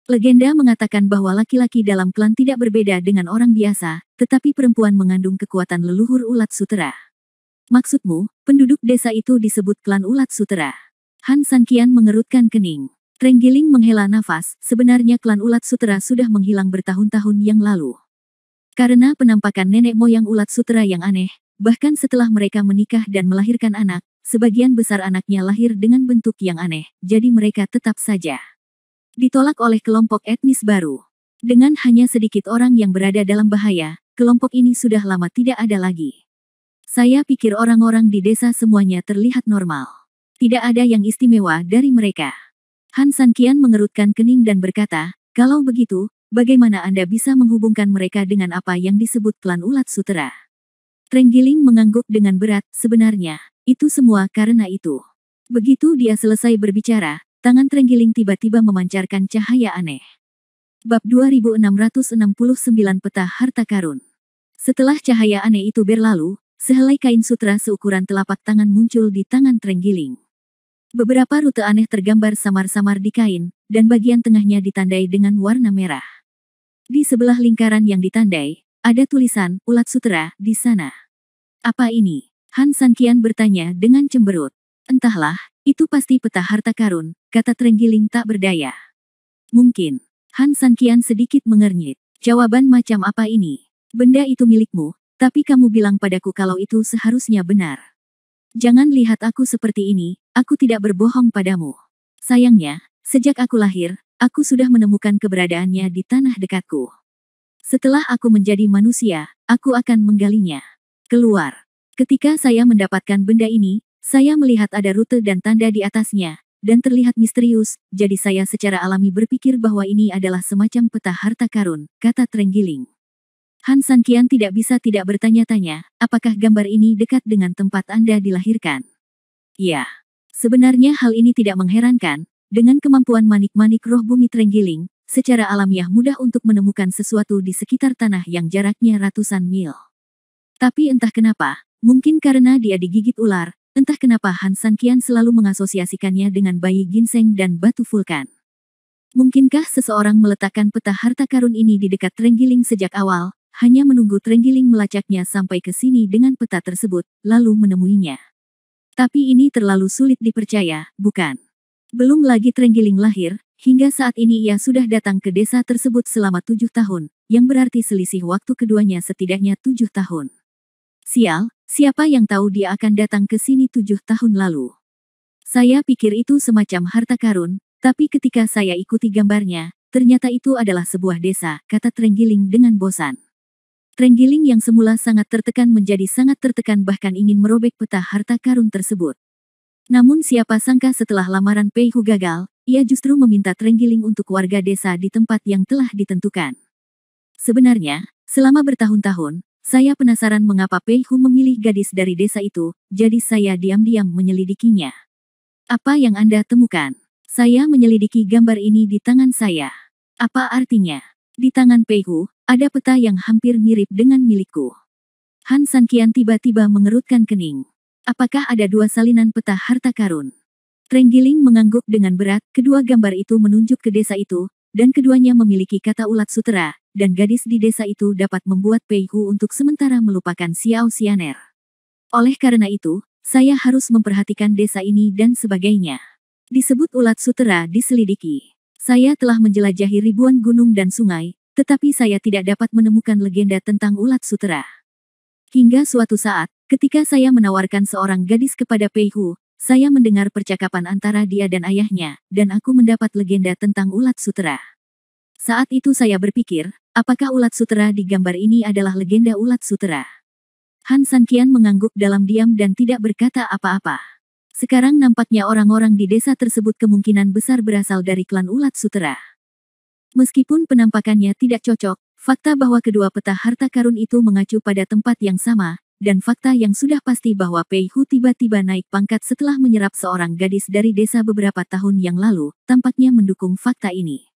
Legenda mengatakan bahwa laki-laki dalam klan tidak berbeda dengan orang biasa, tetapi perempuan mengandung kekuatan leluhur ulat sutera. Maksudmu, penduduk desa itu disebut klan ulat sutera? Han Sanqian mengerutkan kening. Trenggiling menghela nafas, sebenarnya klan ulat sutera sudah menghilang bertahun-tahun yang lalu. Karena penampakan nenek moyang ulat sutera yang aneh, bahkan setelah mereka menikah dan melahirkan anak, sebagian besar anaknya lahir dengan bentuk yang aneh, jadi mereka tetap saja ditolak oleh kelompok etnis baru. Dengan hanya sedikit orang yang berada dalam bahaya, kelompok ini sudah lama tidak ada lagi. Saya pikir orang-orang di desa semuanya terlihat normal. Tidak ada yang istimewa dari mereka. Han Sanqian mengerutkan kening dan berkata, kalau begitu, bagaimana Anda bisa menghubungkan mereka dengan apa yang disebut klan ulat sutera? Trenggiling mengangguk dengan berat, sebenarnya, itu semua karena itu. Begitu dia selesai berbicara, tangan Trenggiling tiba-tiba memancarkan cahaya aneh. Bab 2669 Peta Harta Karun. Setelah cahaya aneh itu berlalu, sehelai kain sutra seukuran telapak tangan muncul di tangan Trenggiling. Beberapa rute aneh tergambar samar-samar di kain, dan bagian tengahnya ditandai dengan warna merah. Di sebelah lingkaran yang ditandai, ada tulisan, ulat sutera, di sana. Apa ini? Han Sanqian bertanya dengan cemberut. Entahlah, itu pasti peta harta karun, kata Trenggiling tak berdaya. Mungkin. Han Sanqian sedikit mengernyit. Jawaban macam apa ini? Benda itu milikmu, tapi kamu bilang padaku kalau itu seharusnya benar. Jangan lihat aku seperti ini, aku tidak berbohong padamu. Sayangnya, sejak aku lahir, aku sudah menemukan keberadaannya di tanah dekatku. Setelah aku menjadi manusia, aku akan menggalinya. Keluar. Ketika saya mendapatkan benda ini, saya melihat ada rute dan tanda di atasnya, dan terlihat misterius, jadi saya secara alami berpikir bahwa ini adalah semacam peta harta karun, kata Trenggiling. Han Sanqian tidak bisa tidak bertanya-tanya, apakah gambar ini dekat dengan tempat Anda dilahirkan? Ya. Sebenarnya hal ini tidak mengherankan, dengan kemampuan manik-manik roh bumi Trenggiling, secara alamiah mudah untuk menemukan sesuatu di sekitar tanah yang jaraknya ratusan mil. Tapi entah kenapa, mungkin karena dia digigit ular, entah kenapa Han Sanqian selalu mengasosiasikannya dengan bayi ginseng dan batu vulkan. Mungkinkah seseorang meletakkan peta harta karun ini di dekat Trenggiling sejak awal, hanya menunggu Trenggiling melacaknya sampai ke sini dengan peta tersebut, lalu menemuinya? Tapi ini terlalu sulit dipercaya, bukan? Belum lagi Trenggiling lahir, hingga saat ini ia sudah datang ke desa tersebut selama 7 tahun, yang berarti selisih waktu keduanya setidaknya 7 tahun. Sial, siapa yang tahu dia akan datang ke sini 7 tahun lalu? Saya pikir itu semacam harta karun, tapi ketika saya ikuti gambarnya, ternyata itu adalah sebuah desa, kata Trenggiling dengan bosan. Trenggiling yang semula sangat tertekan menjadi sangat tertekan bahkan ingin merobek peta harta karun tersebut. Namun siapa sangka setelah lamaran Pei Hu gagal, ia justru meminta Trenggiling untuk warga desa di tempat yang telah ditentukan. Sebenarnya, selama bertahun-tahun, saya penasaran mengapa Pei Hu memilih gadis dari desa itu, jadi saya diam-diam menyelidikinya. Apa yang Anda temukan? Saya menyelidiki gambar ini di tangan saya. Apa artinya? Di tangan Pei Hu, ada peta yang hampir mirip dengan milikku. Han Sanqian tiba-tiba mengerutkan kening. Apakah ada 2 salinan peta harta karun? Trenggiling mengangguk dengan berat, kedua gambar itu menunjuk ke desa itu, dan keduanya memiliki kata ulat sutera, dan gadis di desa itu dapat membuat Pei Hu untuk sementara melupakan Xiao Xianer. Oleh karena itu, saya harus memperhatikan desa ini dan sebagainya. Disebut ulat sutera diselidiki. Saya telah menjelajahi ribuan gunung dan sungai, tetapi saya tidak dapat menemukan legenda tentang ulat sutera. Hingga suatu saat, ketika saya menawarkan seorang gadis kepada Pei Hu, saya mendengar percakapan antara dia dan ayahnya, dan aku mendapat legenda tentang ulat sutera. Saat itu saya berpikir, apakah ulat sutera di gambar ini adalah legenda ulat sutera? Han Sanqian mengangguk dalam diam dan tidak berkata apa-apa. Sekarang nampaknya orang-orang di desa tersebut kemungkinan besar berasal dari klan ulat sutera. Meskipun penampakannya tidak cocok, fakta bahwa kedua peta harta karun itu mengacu pada tempat yang sama, dan fakta yang sudah pasti bahwa Pei Hu tiba-tiba naik pangkat setelah menyerap seorang gadis dari desa beberapa tahun yang lalu, tampaknya mendukung fakta ini.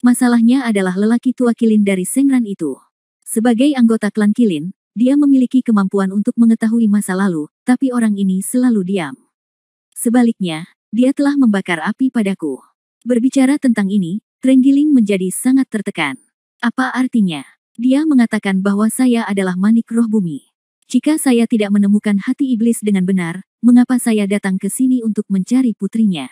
Masalahnya adalah lelaki tua Kilin dari Sengran itu. Sebagai anggota klan Kilin, dia memiliki kemampuan untuk mengetahui masa lalu, tapi orang ini selalu diam. Sebaliknya, dia telah membakar api padaku. Berbicara tentang ini, Trenggiling menjadi sangat tertekan. Apa artinya? Dia mengatakan bahwa saya adalah manik roh bumi. Jika saya tidak menemukan hati iblis dengan benar, mengapa saya datang ke sini untuk mencari putrinya?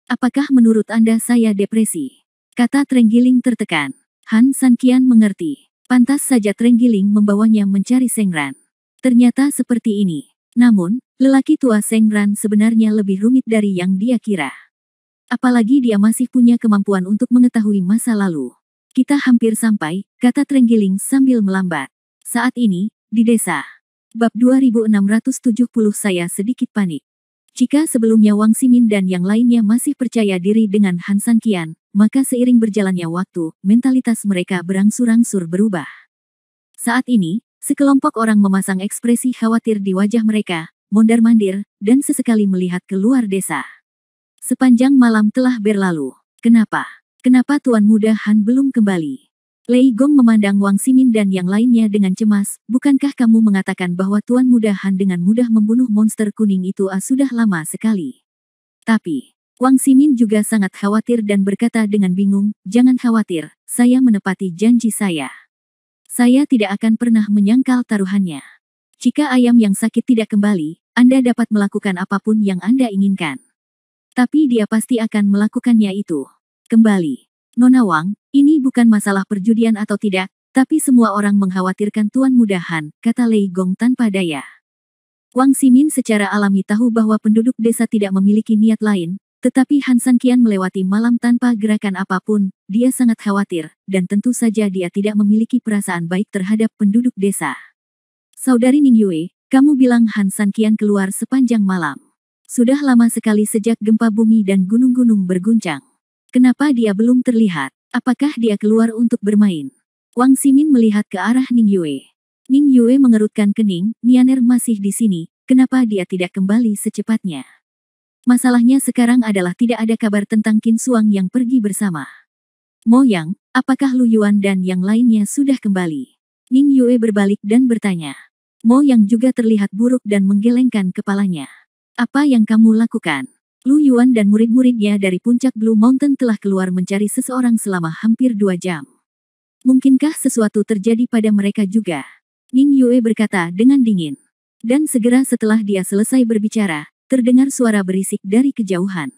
Apakah menurut Anda saya depresi? Kata Trenggiling tertekan. Han Sanqian mengerti. Pantas saja Trenggiling membawanya mencari Sengran. Ternyata seperti ini. Namun, lelaki tua Sengran sebenarnya lebih rumit dari yang dia kira. Apalagi dia masih punya kemampuan untuk mengetahui masa lalu. Kita hampir sampai, kata Trenggiling sambil melambat. Saat ini, di desa. Bab 2670 saya sedikit panik. Jika sebelumnya Wang Ximin dan yang lainnya masih percaya diri dengan Han Sanqian, maka seiring berjalannya waktu, mentalitas mereka berangsur-angsur berubah. Saat ini, sekelompok orang memasang ekspresi khawatir di wajah mereka, mondar-mandir, dan sesekali melihat keluar desa. Sepanjang malam telah berlalu. Kenapa? Kenapa Tuan Muda Han belum kembali? Lei Gong memandang Wang Ximin dan yang lainnya dengan cemas. Bukankah kamu mengatakan bahwa Tuan Muda Han dengan mudah membunuh monster kuning itu sudah lama sekali? Tapi, Wang Ximin juga sangat khawatir dan berkata dengan bingung, jangan khawatir, saya menepati janji saya. Saya tidak akan pernah menyangkal taruhannya. Jika ayam yang sakit tidak kembali, Anda dapat melakukan apapun yang Anda inginkan. Tapi dia pasti akan melakukannya itu. Kembali. Nona Wang, ini bukan masalah perjudian atau tidak, tapi semua orang mengkhawatirkan Tuan Muda Han, kata Lei Gong tanpa daya. Wang Ximin secara alami tahu bahwa penduduk desa tidak memiliki niat lain, tetapi Han Sanqian melewati malam tanpa gerakan apapun, dia sangat khawatir, dan tentu saja dia tidak memiliki perasaan baik terhadap penduduk desa. Saudari Ning Yue, kamu bilang Han Sanqian keluar sepanjang malam. Sudah lama sekali sejak gempa bumi dan gunung-gunung berguncang. Kenapa dia belum terlihat? Apakah dia keluar untuk bermain? Wang Ximin melihat ke arah Ning Yue. Ning Yue mengerutkan kening, Nianer masih di sini, kenapa dia tidak kembali secepatnya? Masalahnya sekarang adalah tidak ada kabar tentang Qin Suang yang pergi bersama Mo Yang, apakah Lu Yuan dan yang lainnya sudah kembali? Ning Yue berbalik dan bertanya. Mo Yang juga terlihat buruk dan menggelengkan kepalanya. Apa yang kamu lakukan? Lu Yuan dan murid-muridnya dari puncak Blue Mountain telah keluar mencari seseorang selama hampir 2 jam. Mungkinkah sesuatu terjadi pada mereka juga? Ning Yue berkata dengan dingin. Dan segera setelah dia selesai berbicara, terdengar suara berisik dari kejauhan.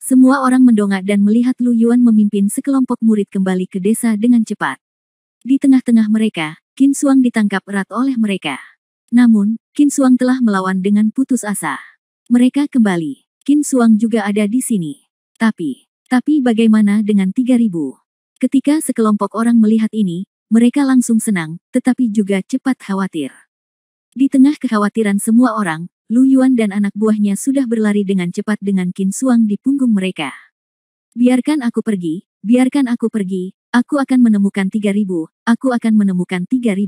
Semua orang mendongak dan melihat Lu Yuan memimpin sekelompok murid kembali ke desa dengan cepat. Di tengah-tengah mereka, Qin Suang ditangkap erat oleh mereka. Namun, Qin Suang telah melawan dengan putus asa. Mereka kembali. Qin Suang juga ada di sini. Tapi bagaimana dengan 3.000? Ketika sekelompok orang melihat ini, mereka langsung senang, tetapi juga cepat khawatir. Di tengah kekhawatiran semua orang, Lu Yuan dan anak buahnya sudah berlari dengan cepat dengan Qin Suang di punggung mereka. Biarkan aku pergi, aku akan menemukan 3.000, aku akan menemukan 3.000.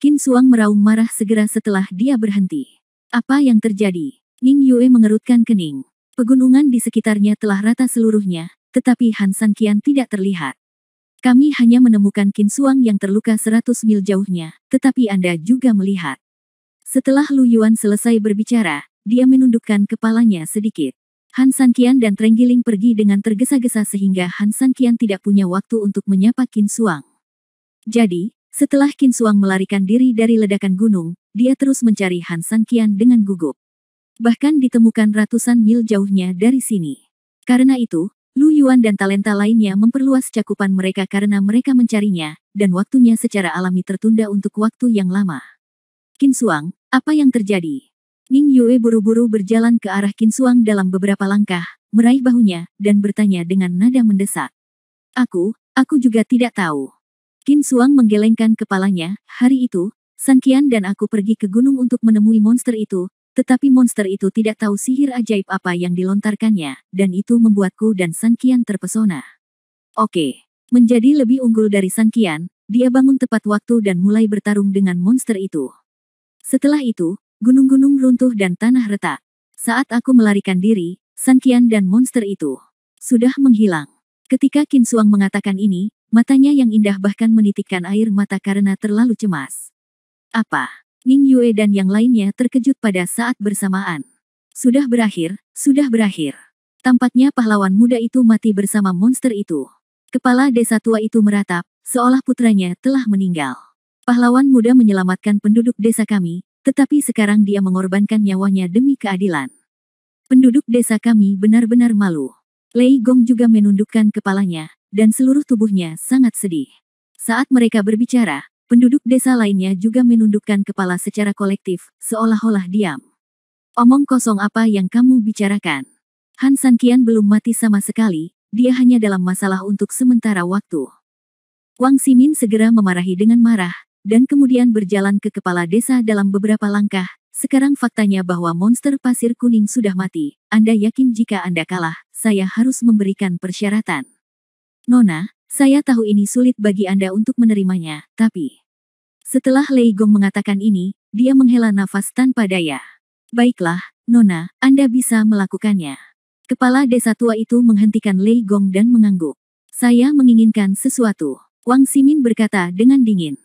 Qin Suang meraung marah segera setelah dia berhenti. Apa yang terjadi? Ning Yue mengerutkan kening. Pegunungan di sekitarnya telah rata seluruhnya, tetapi Han Sanqian tidak terlihat. Kami hanya menemukan Qin Suang yang terluka 100 mil jauhnya, tetapi Anda juga melihat. Setelah Lu Yuan selesai berbicara, dia menundukkan kepalanya sedikit. Han Sanqian dan Trenggiling pergi dengan tergesa-gesa sehingga Han Sanqian tidak punya waktu untuk menyapa Qin Suang. Jadi, setelah Qin Suang melarikan diri dari ledakan gunung, dia terus mencari Han Sanqian dengan gugup. Bahkan ditemukan ratusan mil jauhnya dari sini. Karena itu, Lu Yuan dan talenta lainnya memperluas cakupan mereka karena mereka mencarinya, dan waktunya secara alami tertunda untuk waktu yang lama. Qin Suang, apa yang terjadi? Ning Yue buru-buru berjalan ke arah Qin Suang dalam beberapa langkah, meraih bahunya, dan bertanya dengan nada mendesak. Aku juga tidak tahu. Qin Suang menggelengkan kepalanya, hari itu, Sanqian dan aku pergi ke gunung untuk menemui monster itu, tetapi monster itu tidak tahu sihir ajaib apa yang dilontarkannya, dan itu membuatku dan Sanqian terpesona. Oke, menjadi lebih unggul dari Sanqian, dia bangun tepat waktu dan mulai bertarung dengan monster itu. Setelah itu, gunung-gunung runtuh dan tanah retak. Saat aku melarikan diri, Sanqian dan monster itu sudah menghilang. Ketika Qin Suang mengatakan ini, matanya yang indah bahkan menitikkan air mata karena terlalu cemas. Apa? Ning Yue dan yang lainnya terkejut pada saat bersamaan. Sudah berakhir, sudah berakhir. Tampaknya pahlawan muda itu mati bersama monster itu. Kepala desa tua itu meratap, seolah putranya telah meninggal. Pahlawan muda menyelamatkan penduduk desa kami, tetapi sekarang dia mengorbankan nyawanya demi keadilan. Penduduk desa kami benar-benar malu. Lei Gong juga menundukkan kepalanya, dan seluruh tubuhnya sangat sedih. Saat mereka berbicara, penduduk desa lainnya juga menundukkan kepala secara kolektif, seolah-olah diam. Omong kosong apa yang kamu bicarakan? Han Sanqian belum mati sama sekali, dia hanya dalam masalah untuk sementara waktu. Wang Ximin segera memarahi dengan marah, dan kemudian berjalan ke kepala desa dalam beberapa langkah. Sekarang faktanya bahwa monster pasir kuning sudah mati. Anda yakin jika Anda kalah, saya harus memberikan persyaratan. Nona, saya tahu ini sulit bagi Anda untuk menerimanya, tapi... Setelah Lei Gong mengatakan ini, dia menghela nafas tanpa daya. Baiklah, Nona, Anda bisa melakukannya. Kepala desa tua itu menghentikan Lei Gong dan mengangguk. Saya menginginkan sesuatu. Wang Ximin berkata dengan dingin.